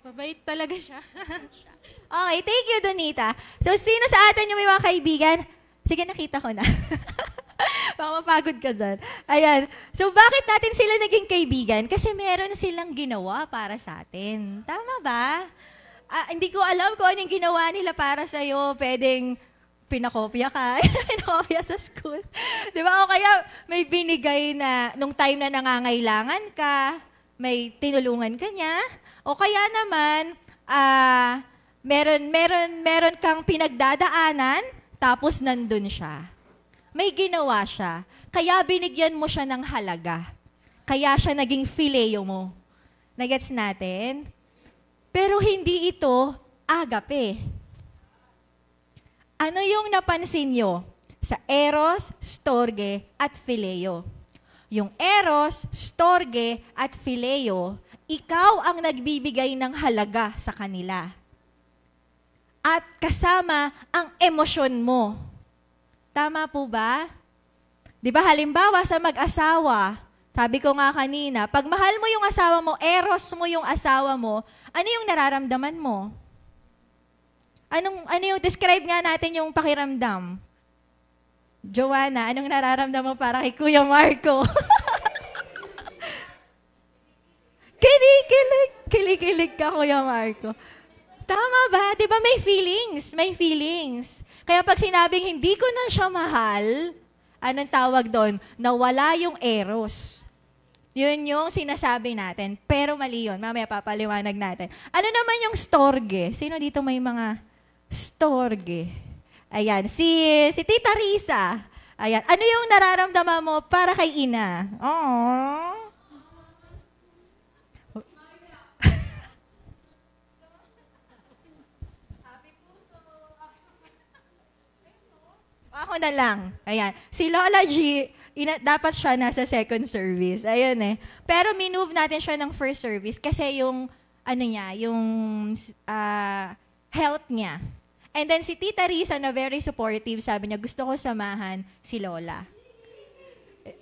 Mabait talaga siya. Okay, thank you, Donita. So, sino sa atin yung may mga kaibigan? Sige, nakita ko na. Baka mapagod ka dyan. Ayan. So, bakit natin sila naging kaibigan? Kasi meron silang ginawa para sa atin. Tama ba? Hindi ko alam kung anong ginawa nila para sa'yo. Pwedeng pinakopya ka, pinakopya sa school. Di ba? O kaya may binigay na, nung time na nangangailangan ka, may tinulungan ka niya. O kaya naman, meron kang pinagdadaanan, tapos nandun siya. May ginawa siya. Kaya binigyan mo siya ng halaga. Kaya siya naging Phileo mo. Nagets natin? Pero hindi ito agape. Ano yung napansin nyo sa Eros, Storge, at Phileo? Yung Eros, Storge, at Phileo, ikaw ang nagbibigay ng halaga sa kanila. At kasama ang emosyon mo. Tama po ba? Di ba halimbawa sa mag-asawa, sabi ko nga kanina, pag mahal mo yung asawa mo, Eros mo yung asawa mo, ano yung nararamdaman mo? Ano yung describe nga natin yung pakiramdam? Joanna, anong nararamdaman mo para kay Kuya Marco? Kilig ka. ka, Kuya Marco. Tama ba? Di ba may feelings? May feelings. Kaya pag sinabing hindi ko na siya mahal, anong tawag doon? Nawala yung eros. Yun yung sinasabi natin. Pero mali yun. Mamaya papaliwanag natin. Ano naman yung storge? Sino dito may mga storge? Ayan. Si Tita Risa. Ayan. Ano yung nararamdaman mo para kay ina? Aww. Ako na lang. Ayan. Si Lola G, dapat siya nasa second service. Ayun eh. Pero minove natin siya ng first service kasi yung, yung health niya. And then si Tita Risa na very supportive, sabi niya, gusto ko samahan si Lola.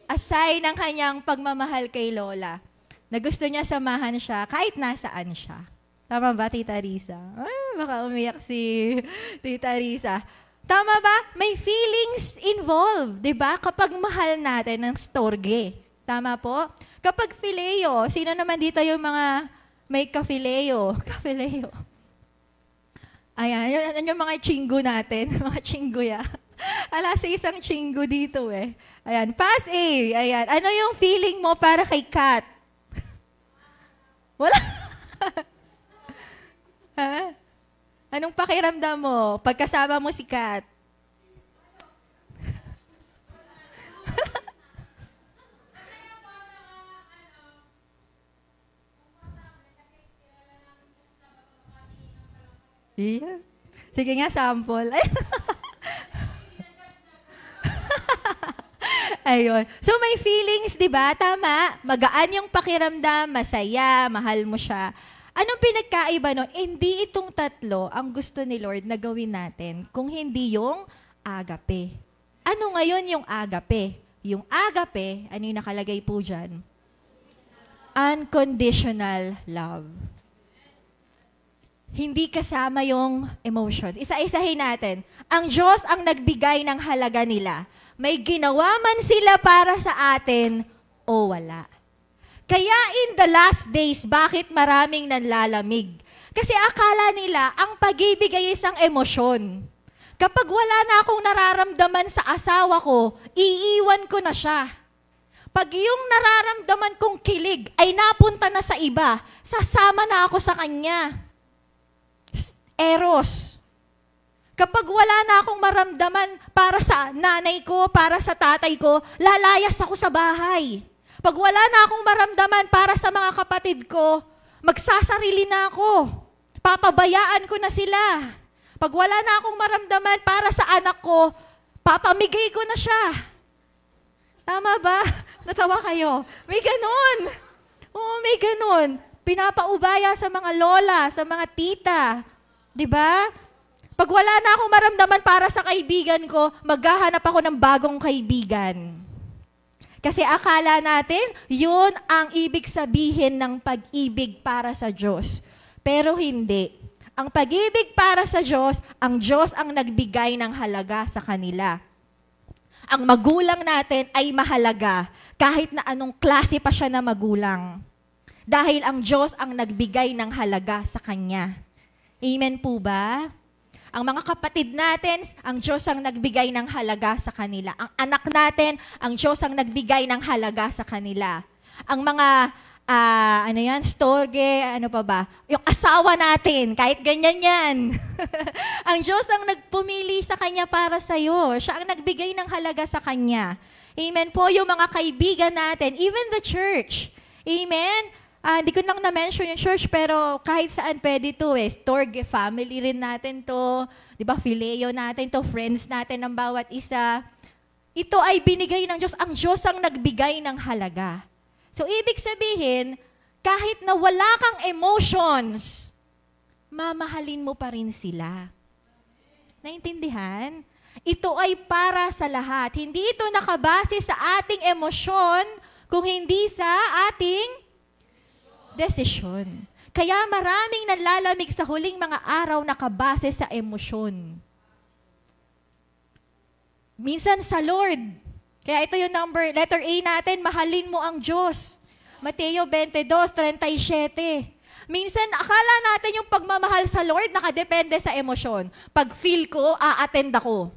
Aside ng kanyang pagmamahal kay Lola, na gusto niya samahan siya kahit nasaan siya. Tama ba, Tita Risa? Ay, baka umiyak si Tita Risa. Tama ba? May feelings involved, di ba? Kapag mahal natin ng storge. Tama po? Kapag phileo, sino naman dito yung mga may ka-phileo? Ka-phileo. Ayan, yun yung mga chingo natin. Mga chingoya. Ala, sa isang chingo dito eh. Ayan, pass A. Ayan, ano yung feeling mo para kay Kat? Wala. Ha? Anong pakiramdam mo pagkasama mo si Kat? Yeah. Sige nga, sample. Ayun. So may feelings, di ba? Tama. Magaan yung pakiramdam, masaya, mahal mo siya. Anong pinagkaiba nun? Hindi itong tatlo ang gusto ni Lord na gawin natin kung hindi yung agape. Ano ngayon yung agape? Yung agape, ano yung nakalagay po dyan? Unconditional love. Hindi kasama yung emotions. Isa-isahin natin. Ang Diyos ang nagbigay ng halaga nila. May ginawa man sila para sa atin o wala. Kaya in the last days, bakit maraming nanlalamig? Kasi akala nila, ang pag-ibig ay isang emosyon. Kapag wala na akong nararamdaman sa asawa ko, iiwan ko na siya. Pag yung nararamdaman kong kilig ay napunta na sa iba, sasama na ako sa kanya. Eros. Kapag wala na akong maramdaman para sa nanay ko, para sa tatay ko, lalayas ako sa bahay. Pag wala na akong maramdaman para sa mga kapatid ko, magsasarili na ako. Papabayaan ko na sila. Pag wala na akong maramdaman para sa anak ko, papamigay ko na siya. Tama ba? Natawa kayo? May ganun. Oo, may ganun. Pinapaubaya sa mga lola, sa mga tita. Diba? Pag wala na akong maramdaman para sa kaibigan ko, maghahanap ako ng bagong kaibigan. Kasi akala natin, yun ang ibig sabihin ng pag-ibig para sa Diyos. Pero hindi. Ang pag-ibig para sa Diyos, ang Diyos ang nagbigay ng halaga sa kanila. Ang magulang natin ay mahalaga kahit na anong klase pa siya na magulang. Dahil ang Diyos ang nagbigay ng halaga sa Kanya. Amen po ba? Ang mga kapatid natin, ang Diyos ang nagbigay ng halaga sa kanila. Ang anak natin, ang Diyos ang nagbigay ng halaga sa kanila. Ang mga, storge, ano pa ba? Yung asawa natin, kahit ganyan yan. Ang Diyos ang nagpumili sa kanya para sa'yo. Siya ang nagbigay ng halaga sa kanya. Amen po, yung mga kaibigan natin, even the church. Amen? Hindi ko lang na-mention yung church, pero kahit saan pwede to eh. Storge, family rin natin to. Di ba, phileo natin to, friends natin ng bawat isa. Ito ay binigay ng Diyos. Ang Diyos ang nagbigay ng halaga. So, ibig sabihin, kahit na wala kang emotions, mamahalin mo pa rin sila. Naintindihan? Ito ay para sa lahat. Hindi ito nakabase sa ating emosyon, kung hindi sa ating desisyon. Kaya maraming nanlalamig sa huling mga araw nakabase sa emosyon. Minsan sa Lord. Kaya ito yung letter A natin, mahalin mo ang Diyos. Mateo 22:37. Minsan, akala natin yung pagmamahal sa Lord nakadepende sa emosyon. Pag feel ko, a-attend ako.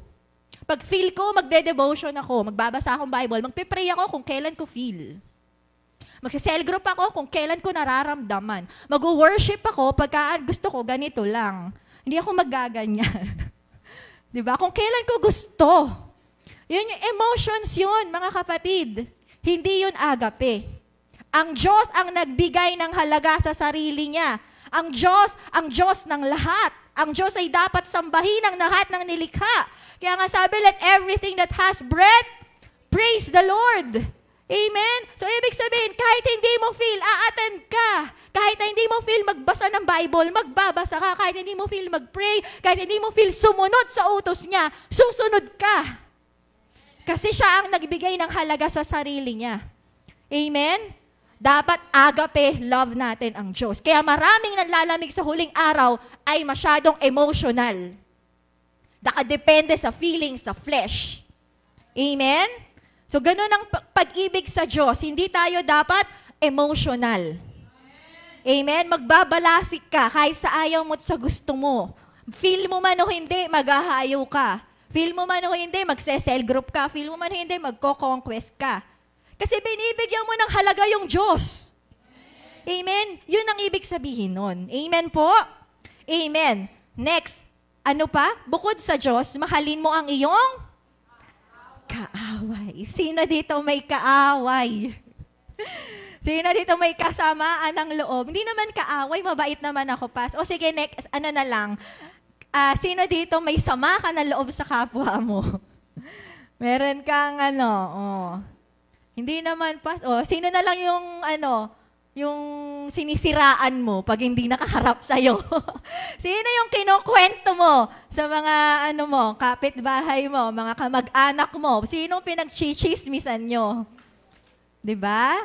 Pag feel ko, magde-devotion ako, magbabasa akong Bible, magpe-pray ako kung kailan ko feel. Magsa-cell group ako kung kailan ko nararamdaman. Mag-worship ako pagka gusto ko, ganito lang. Hindi ako magaganyan. Diba? Kung kailan ko gusto. Yun yung emotions yun, mga kapatid. Hindi yun agape. Ang Diyos ang nagbigay ng halaga sa sarili niya. Ang Diyos ng lahat. Ang Diyos ay dapat sambahin ng lahat ng nilikha. Kaya nga sabi, let everything that has breath, praise the Lord. Amen? So, ibig sabihin, kahit hindi mo feel, a-attend ka. Kahit hindi mo feel magbasa ng Bible, magbabasa ka. Kahit hindi mo feel mag-pray, kahit hindi mo feel sumunod sa utos niya, susunod ka. Kasi siya ang nagbigay ng halaga sa sarili niya. Amen? Dapat agape love natin ang Diyos. Kaya maraming nanlalamig sa huling araw ay masyadong emotional. Nakadepende sa feelings, sa flesh. Amen? So, ganun ang pag-ibig sa Diyos. Hindi tayo dapat emotional. Amen? Magbabalasik ka kahit sa ayaw mo at sa gusto mo. Feel mo man o hindi, maghahayaw ka. Feel mo man o hindi, magse-cell group ka. Feel mo man o hindi, magko-conquest ka. Kasi binibigyan mo ng halaga yung Diyos. Amen? Yun ang ibig sabihin nun. Amen po? Amen. Next, ano pa? Bukod sa Diyos, mahalin mo ang iyong kaaway. Sino dito may kaaway? Sino dito may kasamaan ng loob? Hindi naman kaaway, mabait naman ako, Pas. O sige, next, ano na lang. Sino dito may sama ka ng loob sa kapwa mo? Meron kang hindi naman, Pas. Sino na lang yung sinisiraan mo pag hindi nakaharap sa'yo? Sino yung kinukwento mo sa mga kapitbahay mo, mga kamag-anak mo? Sinong pinag-chichismisan nyo? Diba?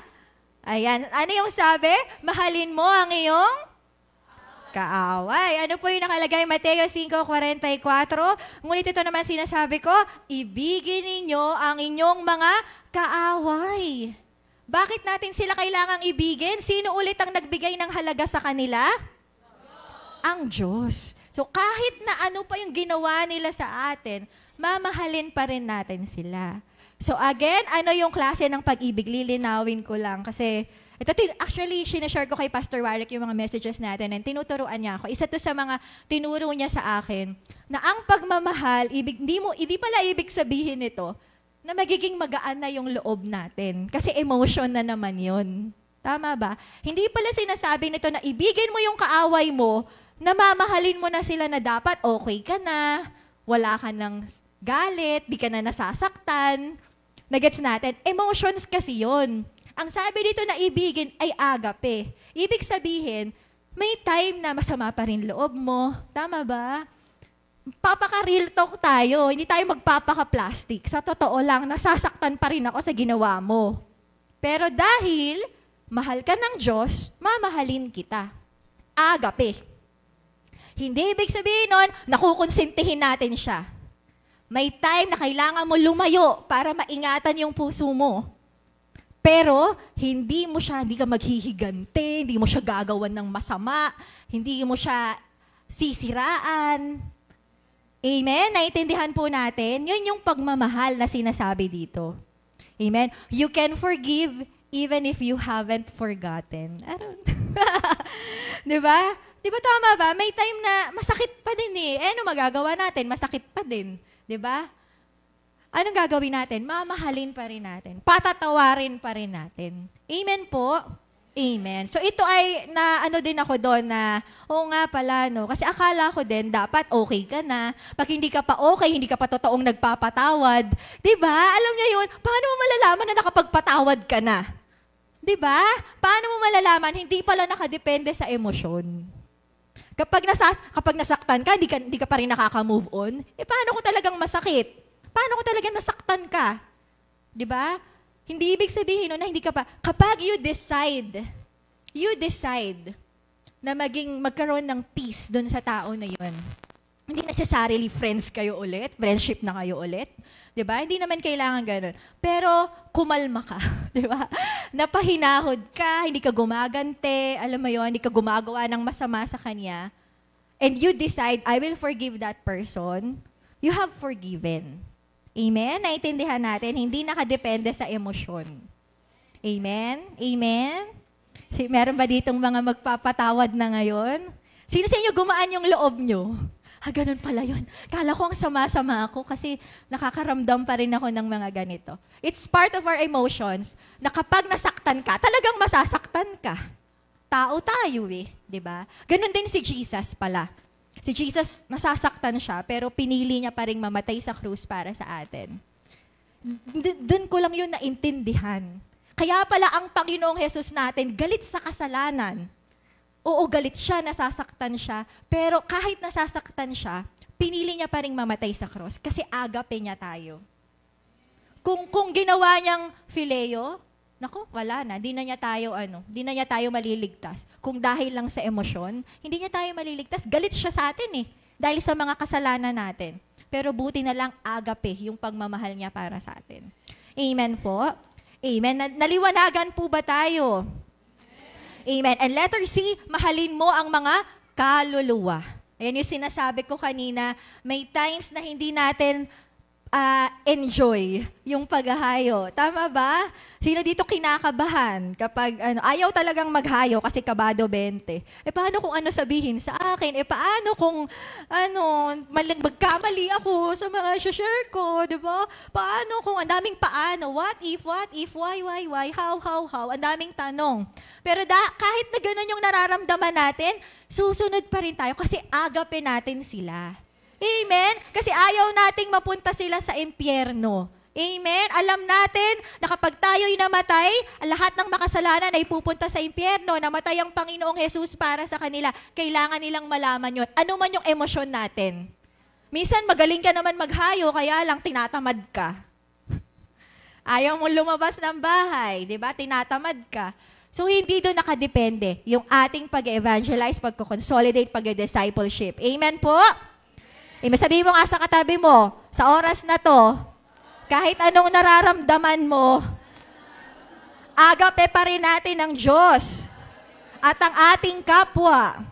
Ayan. Ano yung sabi? Mahalin mo ang iyong kaaway. Ano po yung nakalagay? Mateo 5:44. Ngunit ito naman sinasabi ko, ibigin ninyo ang inyong mga kaaway. Bakit natin sila kailangang ibigin? Sino ulit ang nagbigay ng halaga sa kanila? Ang Diyos. So kahit na ano pa yung ginawa nila sa atin, mamahalin pa rin natin sila. So again, ano yung klase ng pag-ibig? Lilinawin ko lang kasi ito, actually, sinashare ko kay Pastor Warwick yung mga messages natin and tinuturuan niya ako. Isa to sa mga tinuro niya sa akin na ang pagmamahal, hindi pala ibig sabihin nito na magiging magaan na yung loob natin. Kasi emotion na naman yun. Tama ba? Hindi pala sinasabi nito na ibigin mo yung kaaway mo, na mamahalin mo na sila na dapat okay ka na, wala ka ng galit, di ka na nasasaktan. Nagets natin? Emotions kasi yun. Ang sabi dito na ibigin ay agape. Ibig sabihin, may time na masama pa rin loob mo. Tama ba? Papaka-real talk tayo. Hindi tayo magpapaka-plastic. Sa totoo lang, nasasaktan pa rin ako sa ginawa mo. Pero dahil mahal ka ng Diyos, mamahalin kita. Agape. Hindi ibig sabihin nun, nakukonsintihin natin siya. May time na kailangan mo lumayo para maingatan yung puso mo. Pero, hindi ka maghihigante, hindi mo siya gagawan ng masama, hindi mo siya sisiraan. Amen? Naintindihan po natin? Yun yung pagmamahal na sinasabi dito. Amen? You can forgive even if you haven't forgotten. Diba? Diba tama ba? May time na masakit pa din eh. Ano magagawa natin? Masakit pa din. Diba? Anong gagawin natin? Mamahalin pa rin natin. Patatawarin pa rin natin. Amen po? Amen. So ito ay din ako doon na, oo nga pala, no? Kasi akala ko din, dapat okay ka na. Pag hindi ka pa okay, hindi ka pa totoong nagpapatawad. Diba? Alam niyo yun, paano mo malalaman na nakapagpatawad ka na? Diba? Paano mo malalaman, hindi pala nakadepende sa emosyon. Kapag nasaktan ka, hindi ka pa rin nakaka-move on, paano ko talagang masakit? Paano ko talagang nasaktan ka? Diba? Hindi ibig sabihin na hindi ka pa. Kapag you decide na magkaroon ng peace doon sa tao na yun, hindi necessarily friends kayo ulit, friendship na kayo ulit. Diba? Hindi naman kailangan ganun. Pero kumalma ka, di ba? Napahinahod ka, hindi ka gumagante, alam mo yun, hindi ka gumagawa ng masama sa kanya, and you decide, I will forgive that person, you have forgiven. Amen? Naintindihan natin, hindi nakadepende sa emosyon. Amen? Amen? Meron ba ditong mga magpapatawad na ngayon? Sino sa inyo gumaan yung loob nyo? Ganun pala yun. Kala ko ang sama-sama ako kasi nakakaramdam pa rin ako ng mga ganito. It's part of our emotions na kapag nasaktan ka, talagang masasaktan ka. Tao tayo di ba? Ganun din si Jesus pala. Si Jesus, masasaktan siya, pero pinili niya pa rin mamatay sa krus para sa atin. Doon ko lang yun naintindihan. Kaya pala ang Panginoong Jesus natin, galit sa kasalanan. Oo, galit siya, nasasaktan siya, pero kahit nasasaktan siya, pinili niya pa rin mamatay sa cross kasi agape niya tayo. Kung ginawa niyang phileo, naku, wala na, di na niya tayo maliligtas. Kung dahil lang sa emosyon, hindi niya tayo maliligtas. Galit siya sa atin dahil sa mga kasalanan natin. Pero buti na lang agape yung pagmamahal niya para sa atin. Amen po. Amen. Naliwanagan po ba tayo? Amen. And letter C, mahalin mo ang mga kaluluwa. Ayan yung sinasabi ko kanina, may times na hindi natin enjoy yung paghahayo. Tama ba? Sino dito kinakabahan kapag ayaw talagang maghayo kasi kabado 20? Paano kung ano sabihin sa akin? Paano kung magkamali ako sa mga share ko, di ba? Paano kung ang daming paano? What if, why, how? Ang daming tanong. Pero kahit na ganun yung nararamdaman natin, susunod pa rin tayo kasi agape natin sila. Amen? Kasi ayaw nating mapunta sila sa impyerno. Amen? Alam natin na kapag tayo'y namatay, lahat ng makasalanan ay pupunta sa impyerno. Namatay ang Panginoong Jesus para sa kanila. Kailangan nilang malaman yun. Ano man yung emosyon natin. Minsan magaling ka naman maghayo, kaya lang tinatamad ka. Ayaw mo lumabas ng bahay, di ba? Tinatamad ka. So, hindi doon nakadepende yung ating pag-evangelize, pag-consolidate, pag-discipleship. Amen po? Sabihin mo nga sa katabi mo, sa oras na to, kahit anong nararamdaman mo, agape pa rin natin ang Diyos at ang ating kapwa.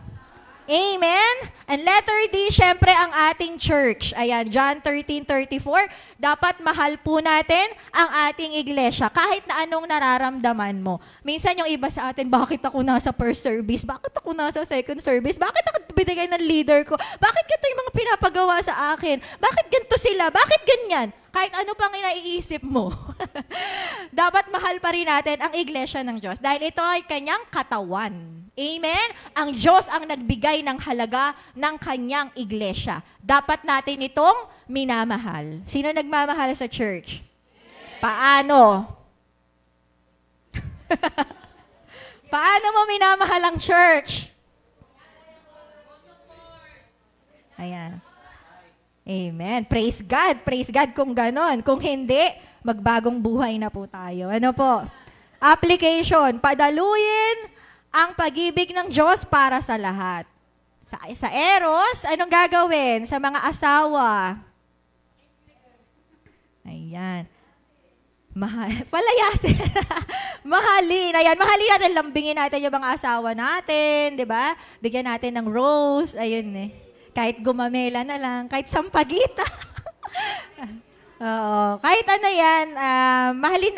Amen? And letter D, syempre ang ating church. Ayan, John 13:34, dapat mahal po natin ang ating iglesia, kahit na anong nararamdaman mo. Minsan yung iba sa atin, bakit ako nasa first service? Bakit ako nasa second service? Bakit ako binigay ng leader ko? Bakit ganito yung mga pinapagawa sa akin? Bakit ganito sila? Bakit ganyan? Kahit ano pang naiisip mo. Dapat mahal pa rin natin ang iglesia ng Diyos dahil ito ay kanyang katawan. Amen? Ang Diyos ang nagbigay ng halaga ng kanyang iglesia. Dapat natin itong minamahal. Sino nagmamahal sa church? Paano? Paano mo minamahal ang church? Ayan. Amen. Praise God. Praise God kung ganon. Kung hindi, magbagong buhay na po tayo. Ano po? Application. Padaluyin ang pag-ibig ng Diyos para sa lahat. Sa eros, anong gagawin? Sa mga asawa. Ayan. Palayasin. Mahalin. Ayan, mahalin natin. Lambingin natin yung mga asawa natin. Diba? Bigyan natin ng rose. Ayun kahit gumamela na lang, kahit sampagita. Oo. Kahit ano yan, mahalin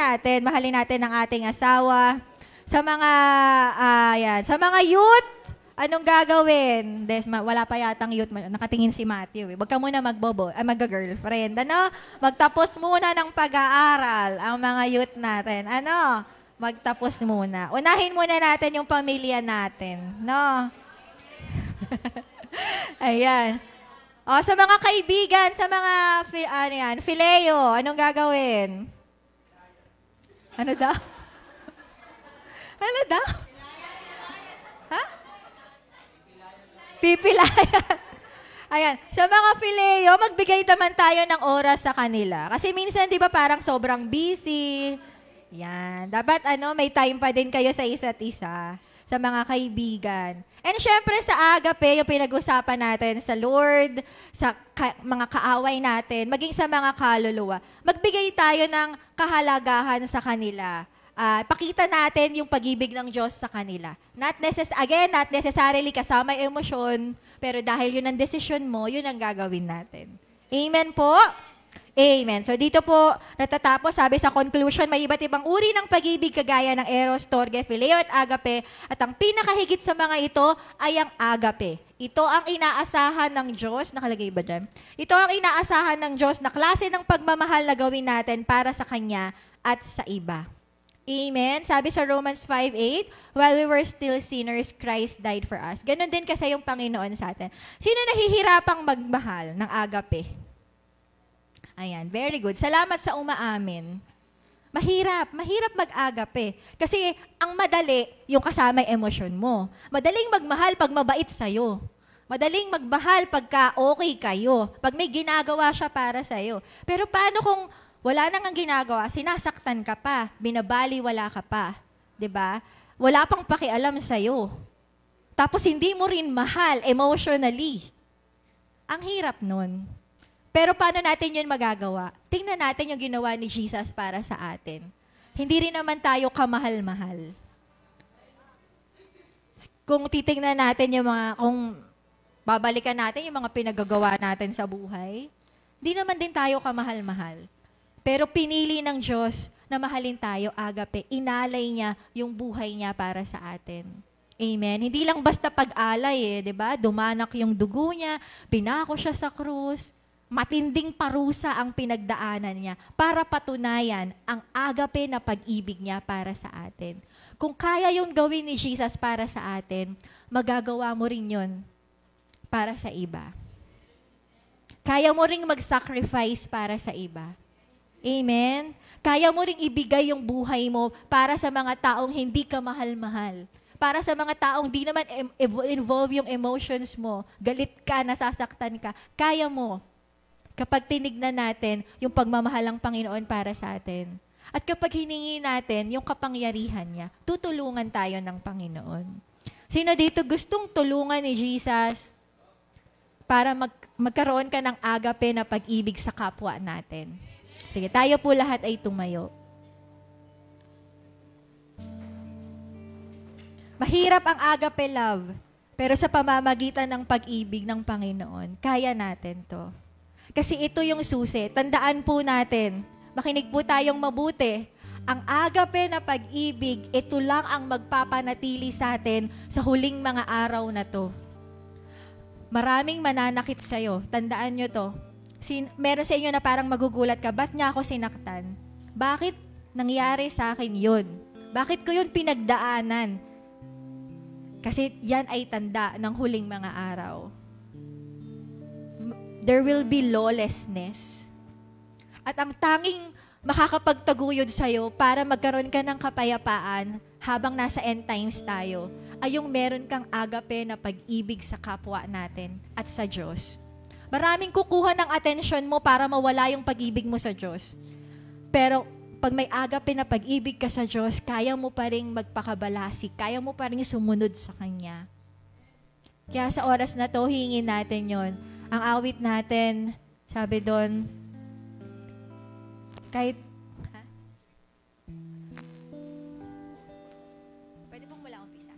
natin ang ating asawa. Sa mga youth, anong gagawin? Wala pa yatang youth, nakatingin si Matthew. Huwag ka muna mag-girlfriend. Magtapos muna ng pag-aaral ang mga youth natin. Magtapos muna. Unahin muna natin yung pamilya natin. No? Ayan. Sa mga kaibigan, sa mga phileo, anong gagawin? Ano daw? Ano daw? Ha? Pipilayan. Ayan. Sa mga phileo, magbigay naman tayo ng oras sa kanila. Kasi minsan, di ba, parang sobrang busy. Yan. Dapat, may time pa din kayo sa isa't isa. sa mga kaibigan. And syempre sa agape, yung pinag-usapan natin sa Lord, sa mga kaaway natin, maging sa mga kaluluwa. Magbigay tayo ng kahalagahan sa kanila. Pakita natin yung pag-ibig ng Diyos sa kanila. Not necessarily kasama yung emosyon, pero dahil yun ang desisyon mo, yun ang gagawin natin. Amen po? Amen. So dito po natatapos, sabi sa conclusion, may iba't ibang uri ng pag-ibig kagaya ng eros, storge, phileo at agape. At ang pinakahigit sa mga ito ay ang agape. Ito ang inaasahan ng Diyos, nakalagay ba dyan? Ito ang inaasahan ng Diyos na klase ng pagmamahal na gawin natin para sa Kanya at sa iba. Amen. Sabi sa Romans 5:8, while we were still sinners, Christ died for us. Ganon din kasi yung Panginoon sa atin. Sino nahihirapang magmahal ng agape? Ayan, very good. Salamat sa umaamin. Mahirap mag-agape. Kasi ang madali, yung kasama yung emosyon mo. Madaling magmahal pag mabait sa'yo. Madaling magmahal pagka okay kayo. Pag may ginagawa siya para sa'yo. Pero paano kung wala nang ang ginagawa, sinasaktan ka pa, binabaliwala ka pa. 'Di ba? Wala pang pakialam sa'yo. Tapos hindi mo rin mahal emotionally. Ang hirap nun. Pero paano natin yun magagawa? Tingnan natin yung ginawa ni Jesus para sa atin. Hindi rin naman tayo kamahal-mahal. Kung titingnan natin kung babalikan natin yung mga pinagagawa natin sa buhay, hindi naman din tayo kamahal-mahal. Pero pinili ng Diyos na mahalin tayo, agape. Inalay niya yung buhay niya para sa atin. Amen. Hindi lang basta pag-alay, 'di ba? Dumanak yung dugo niya, pinako siya sa krus. Matinding parusa ang pinagdaanan niya para patunayan ang agape na pag-ibig niya para sa atin. Kung kaya yung gawin ni Jesus para sa atin, magagawa mo rin yun para sa iba. Kaya mo ring mag-sacrifice para sa iba. Amen? Kaya mo ring ibigay yung buhay mo para sa mga taong hindi ka mahal-mahal. Para sa mga taong di naman involve yung emotions mo, galit ka, nasasaktan ka, kaya mo. Kapag tinignan natin yung pagmamahal ng Panginoon para sa atin. At kapag hiningi natin yung kapangyarihan niya, tutulungan tayo ng Panginoon. Sino dito gustong tulungan ni Jesus para magkaroon ka ng agape na pag-ibig sa kapwa natin? Sige, tayo po lahat ay tumayo. Mahirap ang agape love, pero sa pamamagitan ng pag-ibig ng Panginoon, kaya natin to. Kasi ito yung susi. Tandaan po natin, makinig po tayong mabuti. Ang agape na pag-ibig, ito lang ang magpapanatili sa atin sa huling mga araw na to. Maraming mananakit sa'yo. Tandaan nyo to. Meron sa inyo na parang magugulat ka, ba't niya ako sinaktan? Bakit nangyari sa akin yun? Bakit ko yun pinagdaanan? Kasi yan ay tanda ng huling mga araw. There will be lawlessness. At ang tanging makakapagtaguyod sa'yo para magkaroon ka ng kapayapaan habang nasa end times tayo, ay yung meron kang agape na pag-ibig sa kapwa natin at sa Diyos. Maraming kukuha ng atensyon mo para mawala yung pag-ibig mo sa Diyos. Pero pag may agape na pag-ibig ka sa Diyos, kaya mo pa rin magpakabalasi, kaya mo pa rin sumunod sa Kanya. Kaya sa oras na to, hingin natin yon. Ang awit natin, sabi doon, kahit, pwede pong wala umpisa.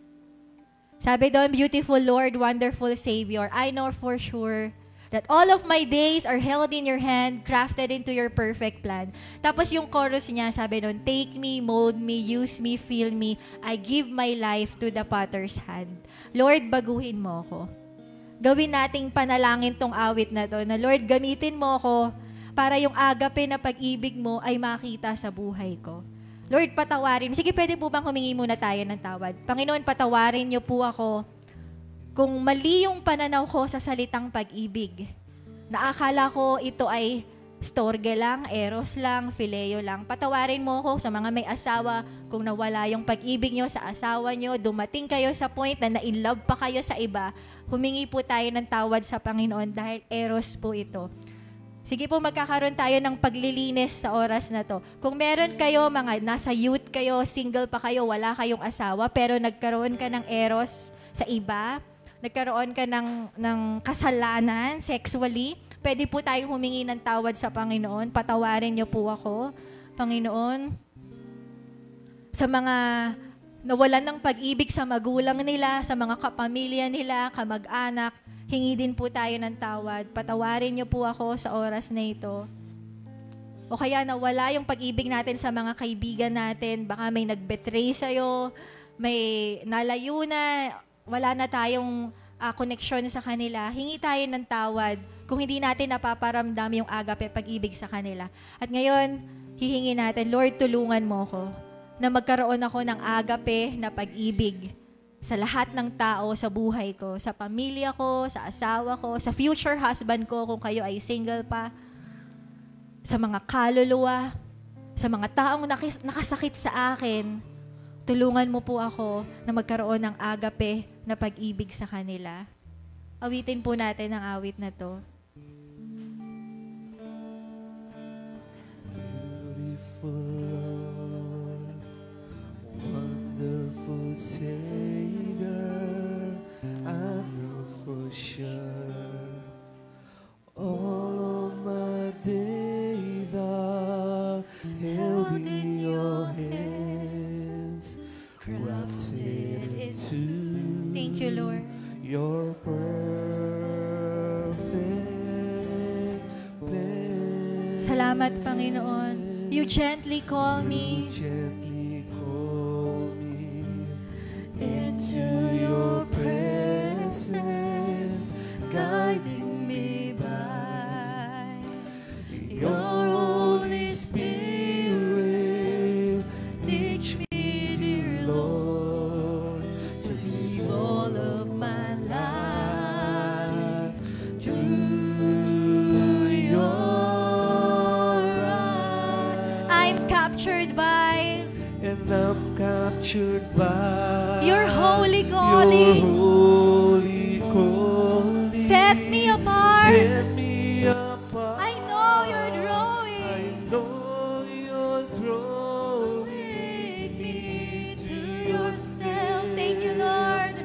Sabi doon, beautiful Lord, wonderful Savior, I know for sure that all of my days are held in your hand, crafted into your perfect plan. Tapos yung chorus niya, sabi doon, take me, mold me, use me, fill me, I give my life to the potter's hand. Lord, baguhin mo ako. Gawin nating panalangin tong awit na to, na Lord, gamitin mo ako para yung agape na pag-ibig mo ay makita sa buhay ko. Lord, patawarin. Sige, pwede po bang humingi muna tayo ng tawad? Panginoon, patawarin niyo po ako kung mali yung pananaw ko sa salitang pag-ibig. Naakala ko ito ay storge lang, eros lang, phileo lang. Patawarin mo ako sa mga may asawa kung nawala yung pag-ibig nyo sa asawa nyo, dumating kayo sa point na na-inlove pa kayo sa iba, humingi po tayo ng tawad sa Panginoon dahil eros po ito. Sige po, magkakaroon tayo ng paglilinis sa oras na to. Kung meron kayo, mga nasa youth kayo, single pa kayo, wala kayong asawa, pero nagkaroon ka ng eros sa iba, nagkaroon ka ng kasalanan sexually, pwede po tayong humingi ng tawad sa Panginoon. Patawarin niyo po ako, Panginoon. Sa mga nawalan ng pag-ibig sa magulang nila, sa mga kapamilya nila, kamag-anak, hingi din po tayo ng tawad. Patawarin niyo po ako sa oras na ito. O kaya nawala yung pag-ibig natin sa mga kaibigan natin, baka may nag-betray sa'yo, may nalayo na, wala na tayong koneksyon sa kanila, hingi tayo ng tawad kung hindi natin napaparamdam yung agape, pag-ibig sa kanila. At ngayon, hihingi natin, Lord, tulungan mo ko na magkaroon ako ng agape na pag-ibig sa lahat ng tao sa buhay ko, sa pamilya ko, sa asawa ko, sa future husband ko kung kayo ay single pa, sa mga kaluluwa, sa mga taong nakasakit sa akin. Tulungan mo po ako na magkaroon ng agape na pag-ibig sa kanila. Awitin po natin ang awit na to. Beautiful Lord, wonderful Savior, I know for sure all of my days are held in your hands, crafted into Thank you, Lord. your perfect plan. Salamat, Panginoon. You gently call me Gently call me into your presence, guiding me by your Holy Spirit. Teach me, dear Lord, to live all of my life through your eyes. I'm captured by And I'm captured by your holy your calling. holy calling. Set me apart. Set me apart. I know you're I drawing know you're drawing me to yourself. Thank you, Lord.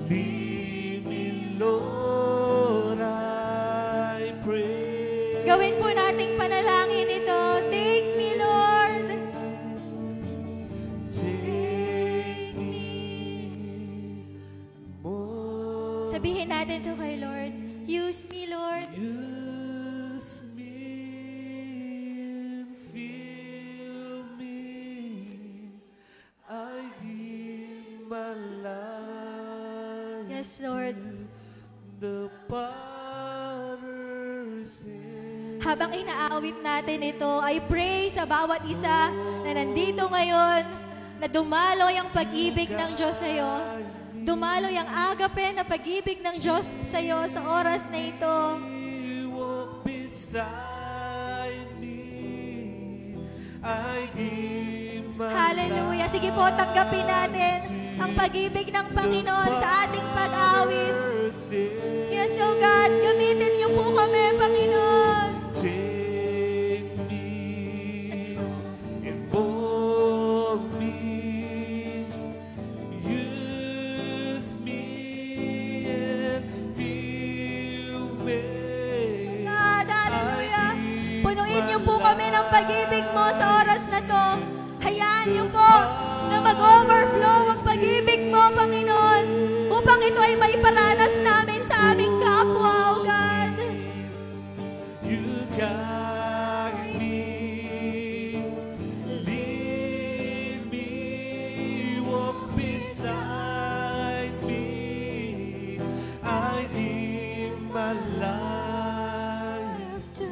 Lead me, Lord, I pray. Gawin po nating panalangin ito. Take me, Lord. Take me more. Sabihin natin to kay Lord. Use me, Lord. Use me and fill me. I give my life. Yes, Lord. The potter's hand. Habang inaawit natin ito, I pray sa bawat isa na nandito ngayon na dumaloy ang pag-ibig ng Diyos sa iyo. Dumaloy ang agape na pag-ibig ng Diyos sa iyo sa oras na ito. Walk beside me. I give my Hallelujah. Sige po, tanggapin natin ang pag-ibig ng Panginoon sa ating pag-awit. Yes, oh God, gamitin niyo po kami, Panginoon. Take me and mold me. Use me and fill me. God, hallelujah. Punuin niyo po kami ng pag-ibig mo sa oras na to. Hayaan niyo po na mag-overflow ang pag-ibig mo, Panginoon, upang ito ay maiparanas namin sa aming kapwa, oh God. You guide me, lead me, walk beside me. I give my life to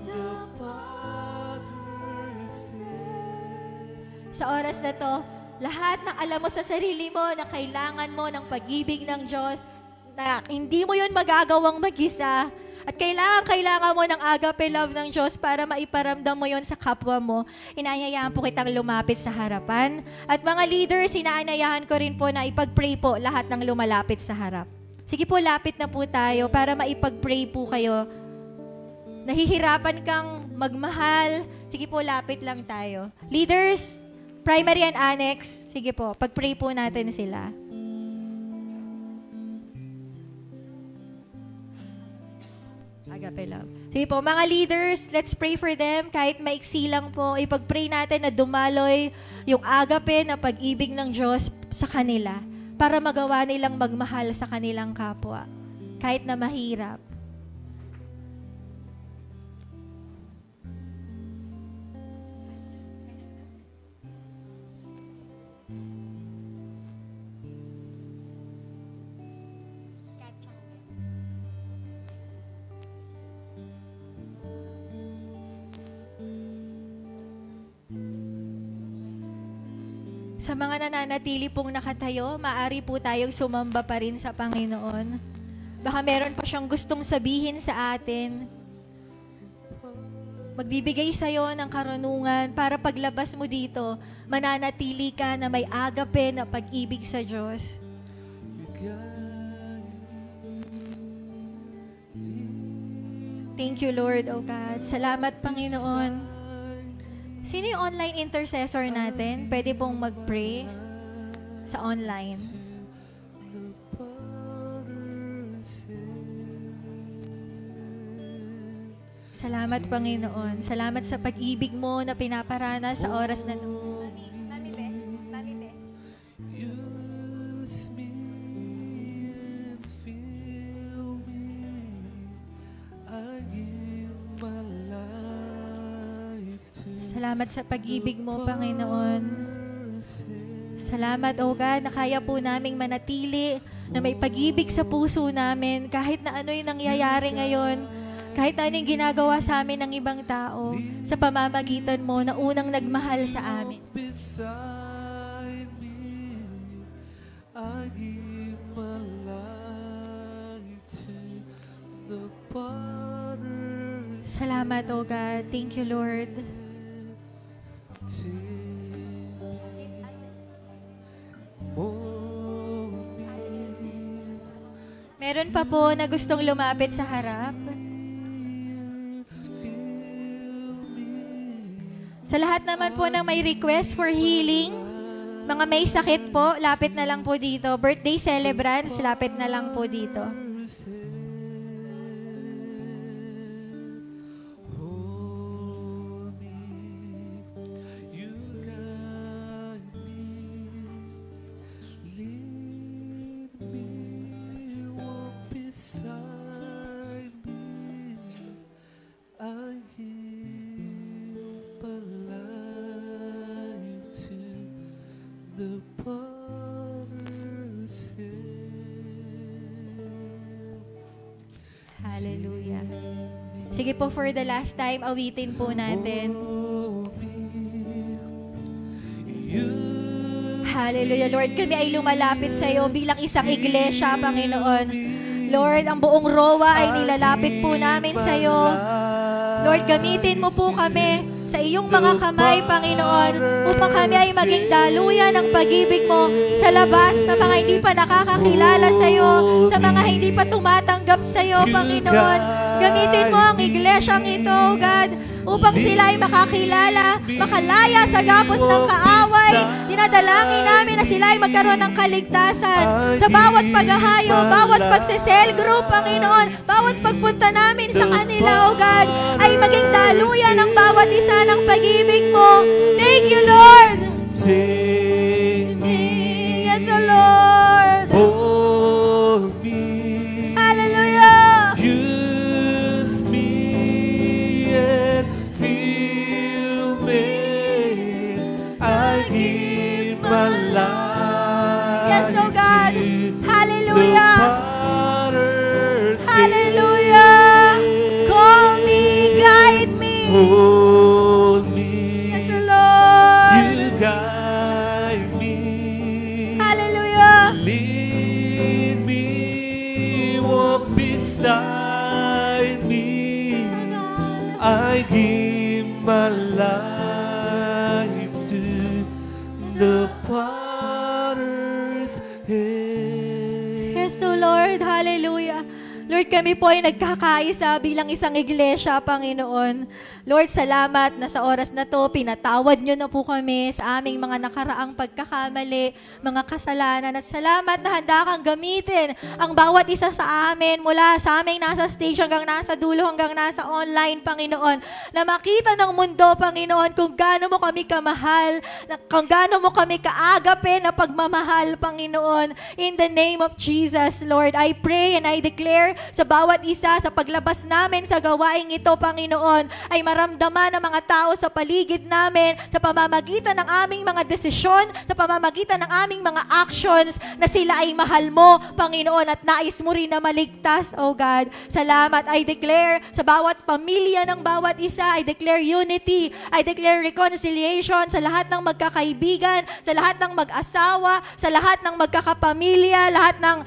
the potter's hand. Sa oras na to, lahat ng alam mo sa sarili mo na kailangan mo ng pag-ibig ng Diyos, na hindi mo yun magagawang mag-isa, at kailangan mo ng agape love ng Diyos para maiparamdam mo yon sa kapwa mo, inaanyayahan po kitang lumapit sa harapan. At mga leaders, inaanyayahan ko rin po na ipag-pray po lahat ng lumalapit sa harap. Sige po, lapit na po tayo para maipag-pray po kayo nahihirapan kang magmahal, sige po, lapit lang tayo. Leaders, primary and annex, sige po, pag-pray po natin sila. Agape love. Sige po, mga leaders, let's pray for them. Kahit maiksi lang po, ipag-pray natin na dumaloy yung agape na pag-ibig ng Diyos sa kanila para magawa nilang magmahal sa kanilang kapwa. Kahit na mahirap. Sa mga nananatili pong nakatayo, maaari po tayong sumamba pa rin sa Panginoon. Baka meron pa siyang gustong sabihin sa atin. Magbibigay sa'yo ng karunungan para paglabas mo dito, mananatili ka na may agape na pag-ibig sa Diyos. Thank you, Lord, O God. Salamat, Panginoon. Sino yung online intercessor natin? Pwede pong mag-pray sa online. Salamat, Panginoon. Salamat sa pag-ibig mo na pinaparana sa oras na Mami Be. Mami Be. Use me and fill me. I give my life to Salamat sa pag-ibig mo, Panginoon. Salamat, O God, na kaya po naming manatili, na may pag-ibig sa puso namin, kahit na ano yung nangyayari ngayon, kahit na ano yung ginagawa sa amin ng ibang tao, sa pamamagitan mo na unang nagmahal sa amin. beside me. I give my life to the potter's Salamat, O God. Thank you, Lord. Meron pa po na gustong lumapit sa harap. Sa lahat naman po ng may request for healing, mga may sakit po, lapit na lang po dito. Birthday celebrants, lapit na lang po dito. Hallelujah. Sige po, for the last time, awitin po natin. Hallelujah, Lord. Kami ay lumalapit sa iyo bilang isang iglesia, Panginoon. Lord, ang buong rowa ay nilalapit po namin sa iyo. Lord, gamitin mo po kami sa iyong mga kamay, Panginoon, upang kami ay maging daluyan ng pag-ibig mo sa labas sa mga hindi pa nakakakilala sa iyo, sa mga hindi pa tumatanggap sa iyo, Panginoon. Gamitin mo ang iglesyang ito, God, upang sila ay makakilala, makalaya sa gapos ng kaaway. Dinadalangin namin na sila ay magkaroon ng kaligtasan sa bawat paghahayo, bawat pagsisel group, Panginoon, bawat pagpunta namin sa kanila, O God, ay maging daluyan ng bawat isa ng pag-ibig mo. Thank you, Lord. Take me, Yes, O Lord. hold me, Hallelujah. use me and fill me. I give my life Yes, O God. to Hallelujah. the potter's Hallelujah. Call me, guide me. hold me. Yes, O Lord. You guide me. Hallelujah. Lead me, walk beside me. I give my life to the potter's hand. Yes, O Lord. Hallelujah. Lord, Lord, kami po ay nagkakaisa bilang isang iglesia, Panginoon. Lord, salamat na sa oras na to, pinatawad nyo na po kami sa aming mga nakaraang pagkakamali, mga kasalanan. At salamat na handa kang gamitin ang bawat isa sa amin, mula sa aming nasa stage hanggang nasa dulo, hanggang nasa online, Panginoon, na makita ng mundo, Panginoon, kung gaano mo kami kamahal, kung gaano mo kami kaagape na pagmamahal, Panginoon. In the name of Jesus, Lord, I pray and I declare sa bawat isa, sa paglabas namin sa gawaing ito, Panginoon, ay maramdaman ng mga tao sa paligid namin sa pamamagitan ng aming mga desisyon, sa pamamagitan ng aming mga actions, na sila ay mahal mo, Panginoon, at nais mo rin na maligtas, oh God. Salamat. I declare sa bawat pamilya ng bawat isa, I declare unity, I declare reconciliation sa lahat ng magkakaibigan, sa lahat ng mag-asawa, sa lahat ng magkakapamilya, lahat ng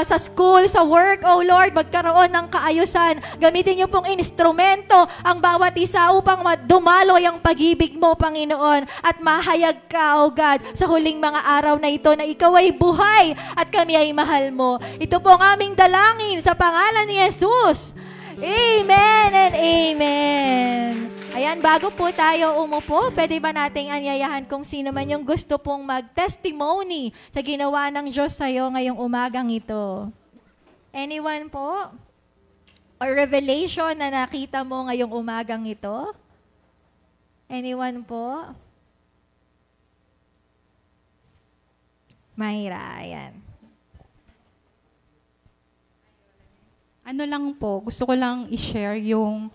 sa school, sa work, oh Lord, magkaroon ng kaayusan. Gamitin niyo pong instrumento ang bawat isa upang dumaloy ang pag-ibig mo, Panginoon, at mahayag ka, oh God, sa huling mga araw na ito na ikaw ay buhay at kami ay mahal mo. Ito po ang aming dalangin sa pangalan ni Jesus. Amen and amen. Ayan, bago po tayo umupo, pwede ba nating anyayahan kung sino man yung gusto pong mag-testimony sa ginawa ng Diyos sa'yo ngayong umagang ito? Anyone po? Or revelation na nakita mo ngayong umagang ito? Anyone po? Mayra, ayan. Ano lang po, gusto ko lang i-share yung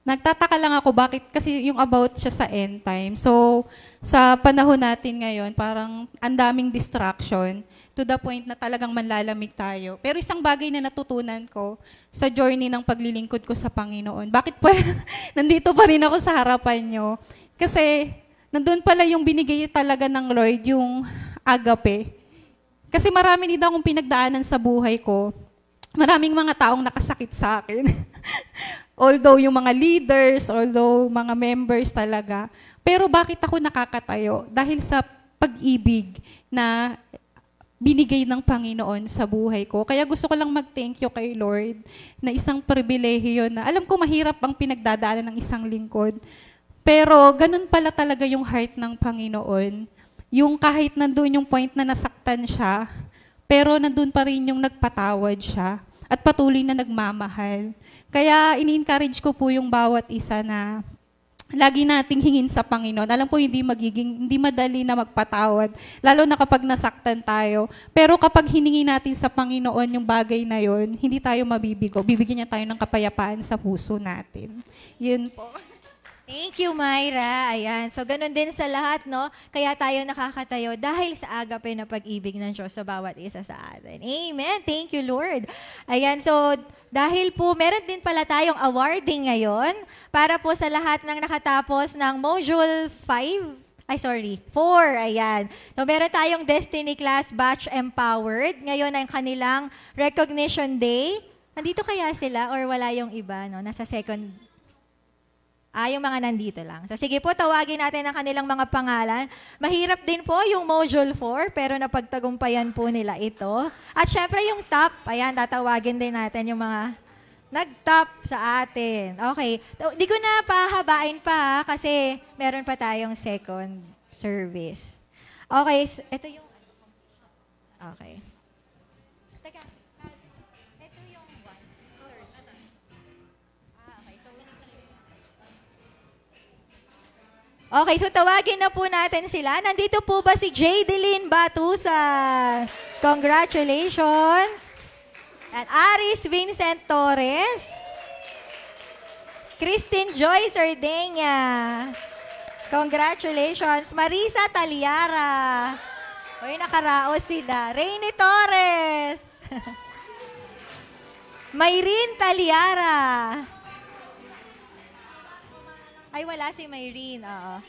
nagtataka lang ako bakit kasi yung about siya sa end time. So, sa panahon natin ngayon, parang ang daming distraction to the point na talagang manlalamig tayo. Pero isang bagay na natutunan ko sa journey ng paglilingkod ko sa Panginoon, bakit pa nandito pa rin ako sa harapan nyo? Kasi nandun pala yung binigay talaga ng Lord, yung agape. Kasi marami din akong pinagdaanan sa buhay ko. Maraming mga taong nakasakit sa akin. Although yung mga leaders, although mga members talaga. Pero bakit ako nakakatayo? Dahil sa pag-ibig na binigay ng Panginoon sa buhay ko. Kaya gusto ko lang mag-thank you kay Lord na isang pribilehiyo na alam ko mahirap ang pinagdadaanan ng isang lingkod. Pero ganun pala talaga yung heart ng Panginoon. Yung kahit nandun yung point na nasaktan siya, pero nandun pa rin yung nagpatawad siya at patuloy na nagmamahal. Kaya ini-encourage ko po yung bawat isa na lagi nating hingin sa Panginoon. Alam ko hindi madali na magpatawad, lalo na kapag nasaktan tayo. Pero kapag hiningi natin sa Panginoon yung bagay na yon, hindi tayo mabibigo. Bibigyan niya tayo ng kapayapaan sa puso natin. Yun po. Thank you, Myra. Ayan. So, ganun din sa lahat, no? Kaya tayo nakakatayo dahil sa agape na pag-ibig ng Diyos sa bawat isa sa atin. Amen. Thank you, Lord. Ayan. So, dahil po, meron din pala tayong awarding ngayon para po sa lahat ng nakatapos ng Module 4. Ayan. So, meron tayong Destiny Class Batch Empowered. Ngayon ang kanilang Recognition Day. Nandito kaya sila or wala yung iba, no? Nasa second. Yung mga nandito lang. So, sige po, tawagin natin ang kanilang mga pangalan. Mahirap din po yung Module 4, pero napagtagumpayan po nila ito. At syempre yung top, ayan, tatawagin din natin yung mga nag-top sa atin. Okay. Di ko na pahabain pa, kasi meron pa tayong second service. Okay, ito yung... Okay. Teka, ito yung one. Third. Okay, so okay, so tawagin na po natin sila. Nandito po ba si Jadeline Batusan? Congratulations. And Aris Vincent Torres. Christine Joyce Ordeña. Congratulations. Marisa Taliara. Uy, nakaraos sila. Rainy Torres. Mayrin Taliara. Ay, wala si Mayrene. Oo.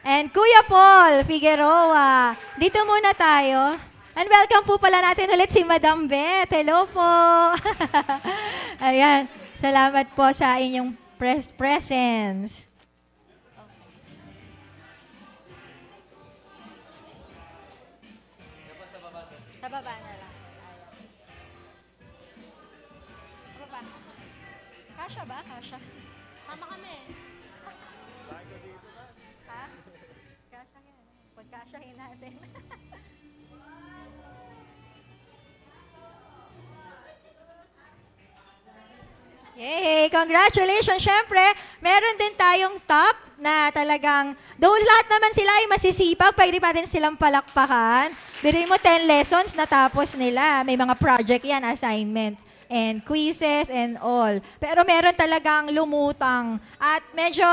And Kuya Paul Figueroa. Dito muna tayo. And welcome po pala natin ulit si Madam Beth. Hello po. Ayan. Salamat po sa inyong presence. Sa baba na lang. Sa baba. Kasha ba? Kasha. Tama kami. Ha? Kasha yan. Pagkasyahin natin. Yay! Congratulations! Siyempre, meron din tayong top na talagang, though lahat naman sila ay masisipag, pwede pa din silang palakpakan. Biruin mo 10 lessons natapos nila. May mga project yan, assignments, and quizzes, and all. Pero meron talagang lumutang. At medyo,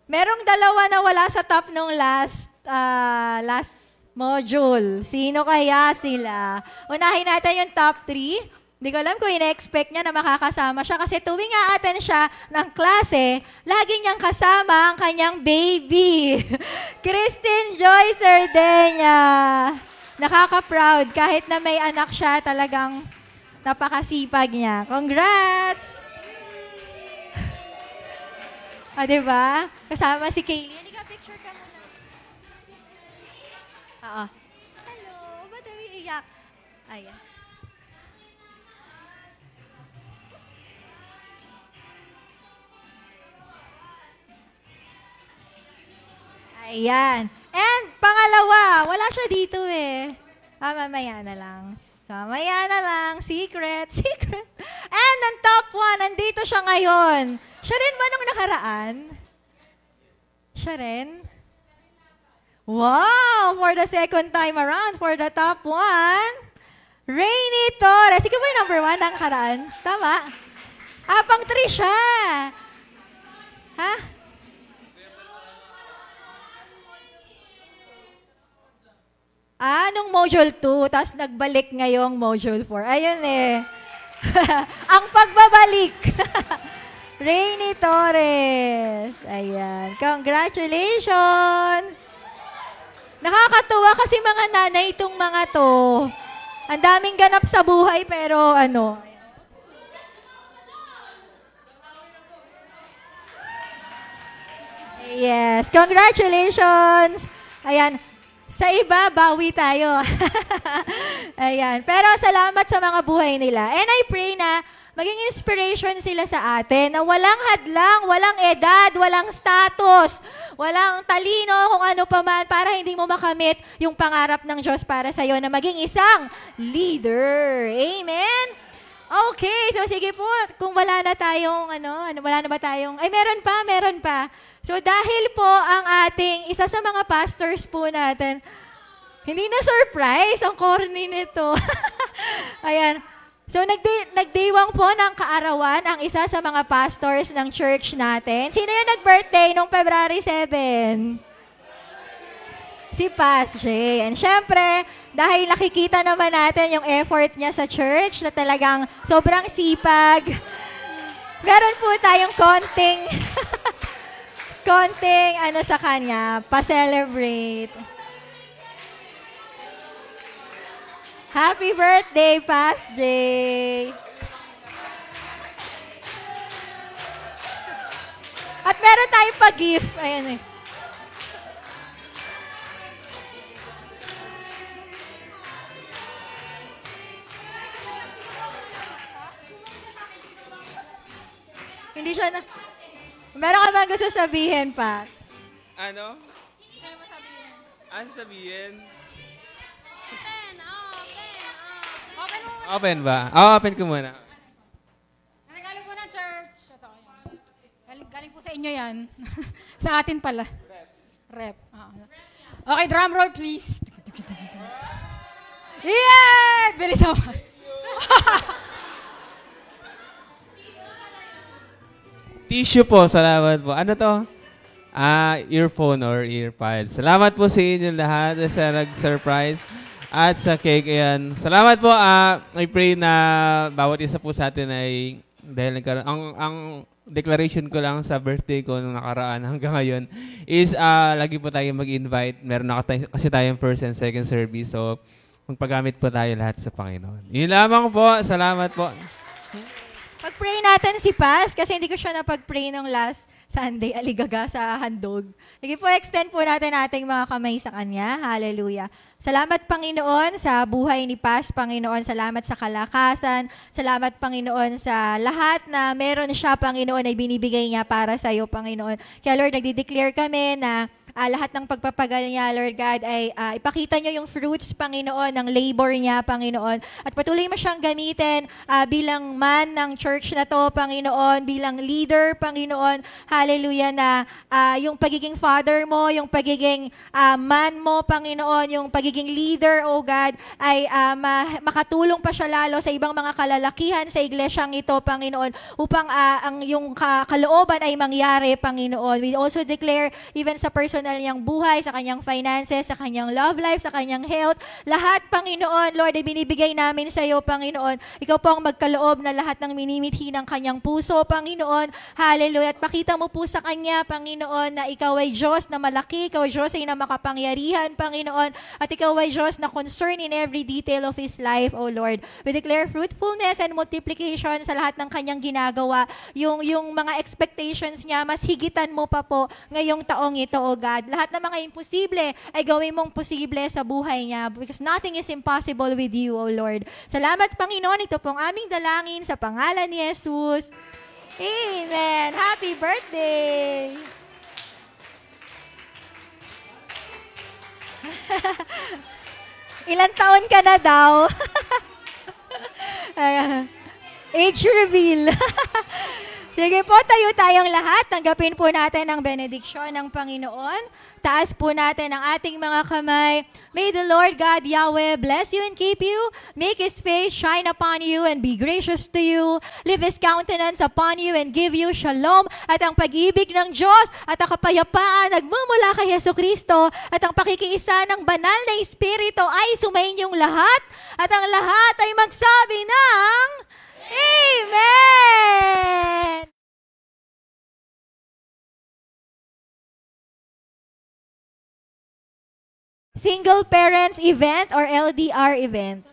merong dalawa na wala sa top nung last module. Sino kaya sila? Unahin natin yung top 3. Hindi ko alam kung ina-expect niya na makakasama siya kasi tuwing a-attend siya ng klase, lagi niyang kasama ang kanyang baby. Christine Joy Sardenya. Nakaka-proud. Kahit na may anak siya, talagang napakasipag niya. Congrats! Diba? Kasama si Kaylee. Halika, picture ka muna. Oo. Hello, ba't umiiyak? Ayan. Ayan. And pangalawa, wala siya dito eh. Mamaya na lang. So, mamaya na lang. Secret. And ang top 1, nandito siya ngayon. Siya rin ba nung nakaraan? Siya rin? Wow! For the second time around, for the top 1, Rainy Torres. Ikaw ba yung number 1 ng nakaraan? Tama? Pang 3 siya. Ha? Nung module 2, tapos nagbalik ngayong module 4. Ayun eh. Ang pagbabalik. Rainy Torres. Ayan. Congratulations. Nakakatuwa kasi mga nanay itong mga to. Ang daming ganap sa buhay pero Yes. Congratulations. Ayan. Sa iba, bawi tayo. Ayan. Pero salamat sa mga buhay nila. And I pray na maging inspiration sila sa atin na walang hadlang, walang edad, walang status, walang talino, kung ano pa man, para hindi mo makamit yung pangarap ng Diyos para sa'yo na maging isang leader. Amen? Okay. So sige po, kung wala na tayong, wala na ba tayong, meron pa. So dahil po ang ating isa sa mga pastors po natin, hindi na surprise ang corny nito. Ayan. So nagdiwang po ng kaarawan ang isa sa mga pastors ng church natin. Sino yung nag-birthday nung February 7? Si Pas Jay. And syempre, dahil nakikita naman natin yung effort niya sa church na talagang sobrang sipag, meron po tayong konting sa kanya, pa-celebrate. Happy birthday, Pas Jay! At meron tayong pa-gift. Ayan eh. Hindi siya na... Meron ka bang gusto sabihin, pa? Ano? Ano sabihin? Open ba? Open ko muna. Galing po ng church. Ito, galing po sa inyo yan. Sa atin pala. Rep. Okay, drum roll please. Yeah! Bilis mo. Tissue po, salamat po. Ano to? Earphone or earpods. Salamat po sa inyo lahat sa nag-surprise at sa cake. Ayan. Salamat po. I pray na bawat isa po sa atin ay dahil nagkaroon. Ang declaration ko lang sa birthday ko nung nakaraan hanggang ngayon is lagi po tayo mag-invite. Meron na kasi tayong first and second service. So, magpagamit po tayo lahat sa Panginoon. Yun lamang po. Salamat po. Pag-pray natin si Paz kasi hindi ko siya napag-pray nung last Sunday, aligaga sa handog. Sige po, extend po natin ating mga kamay sa Kanya. Hallelujah. Salamat, Panginoon, sa buhay ni Paz, Panginoon. Salamat sa kalakasan. Salamat, Panginoon, sa lahat na meron siya, Panginoon, ay binibigay niya para sa iyo, Panginoon. Kaya, Lord, nagdi-declare kami na lahat ng pagpapagal niya, Lord God, ay ipakita niyo yung fruits, Panginoon, ng labor niya, Panginoon. At patuloy mo siyang gamitin bilang man ng church na to, Panginoon, bilang leader, Panginoon. Hallelujah, na yung pagiging father mo, yung pagiging man mo, Panginoon, yung pagiging leader, oh God, ay makatulong pa siya lalo sa ibang mga kalalakihan sa iglesyang ito, Panginoon, upang ang yung kalooban ay mangyari, Panginoon. We also declare, even sa personal niyang buhay, sa kanyang finances, sa kanyang love life, sa kanyang health, lahat, Panginoon, Lord, ay binibigay namin sa iyo, Panginoon. Ikaw po ang magkaloob na lahat ng minimithi ng kanyang puso, Panginoon. Hallelujah. At pakita mo po sa kanya, Panginoon, na ikaw ay Diyos na malaki, ikaw ay Diyos ay na makapangyarihan, Panginoon, at ikaw ay Diyos na concern in every detail of his life, O Lord. We declare fruitfulness and multiplication sa lahat ng kanyang ginagawa. Yung mga expectations niya, mas higitan mo pa po ngayong taong ito, O God. Lahat ng mga imposible ay gawin mong posible sa buhay niya because nothing is impossible with you, O Lord. Salamat, Panginoon. Ito pong aming dalangin sa pangalan ni Jesus. Amen. Happy birthday! Ilan taon ka na daw? Age reveal. Sige po, tayo tayong lahat. Tanggapin po natin ang benediksyon ng Panginoon. Taas po natin ang ating mga kamay. May the Lord God Yahweh bless you and keep you. Make His face shine upon you and be gracious to you. Lift His countenance upon you and give you shalom. At ang pag-ibig ng Diyos at ang kapayapaan nagmumula kay Jesucristo at ang pakikiisa ng banal na Espiritu ay sumainyong lahat. At ang lahat ay magsabi ng Amen! Single Parents Event or LDR Event.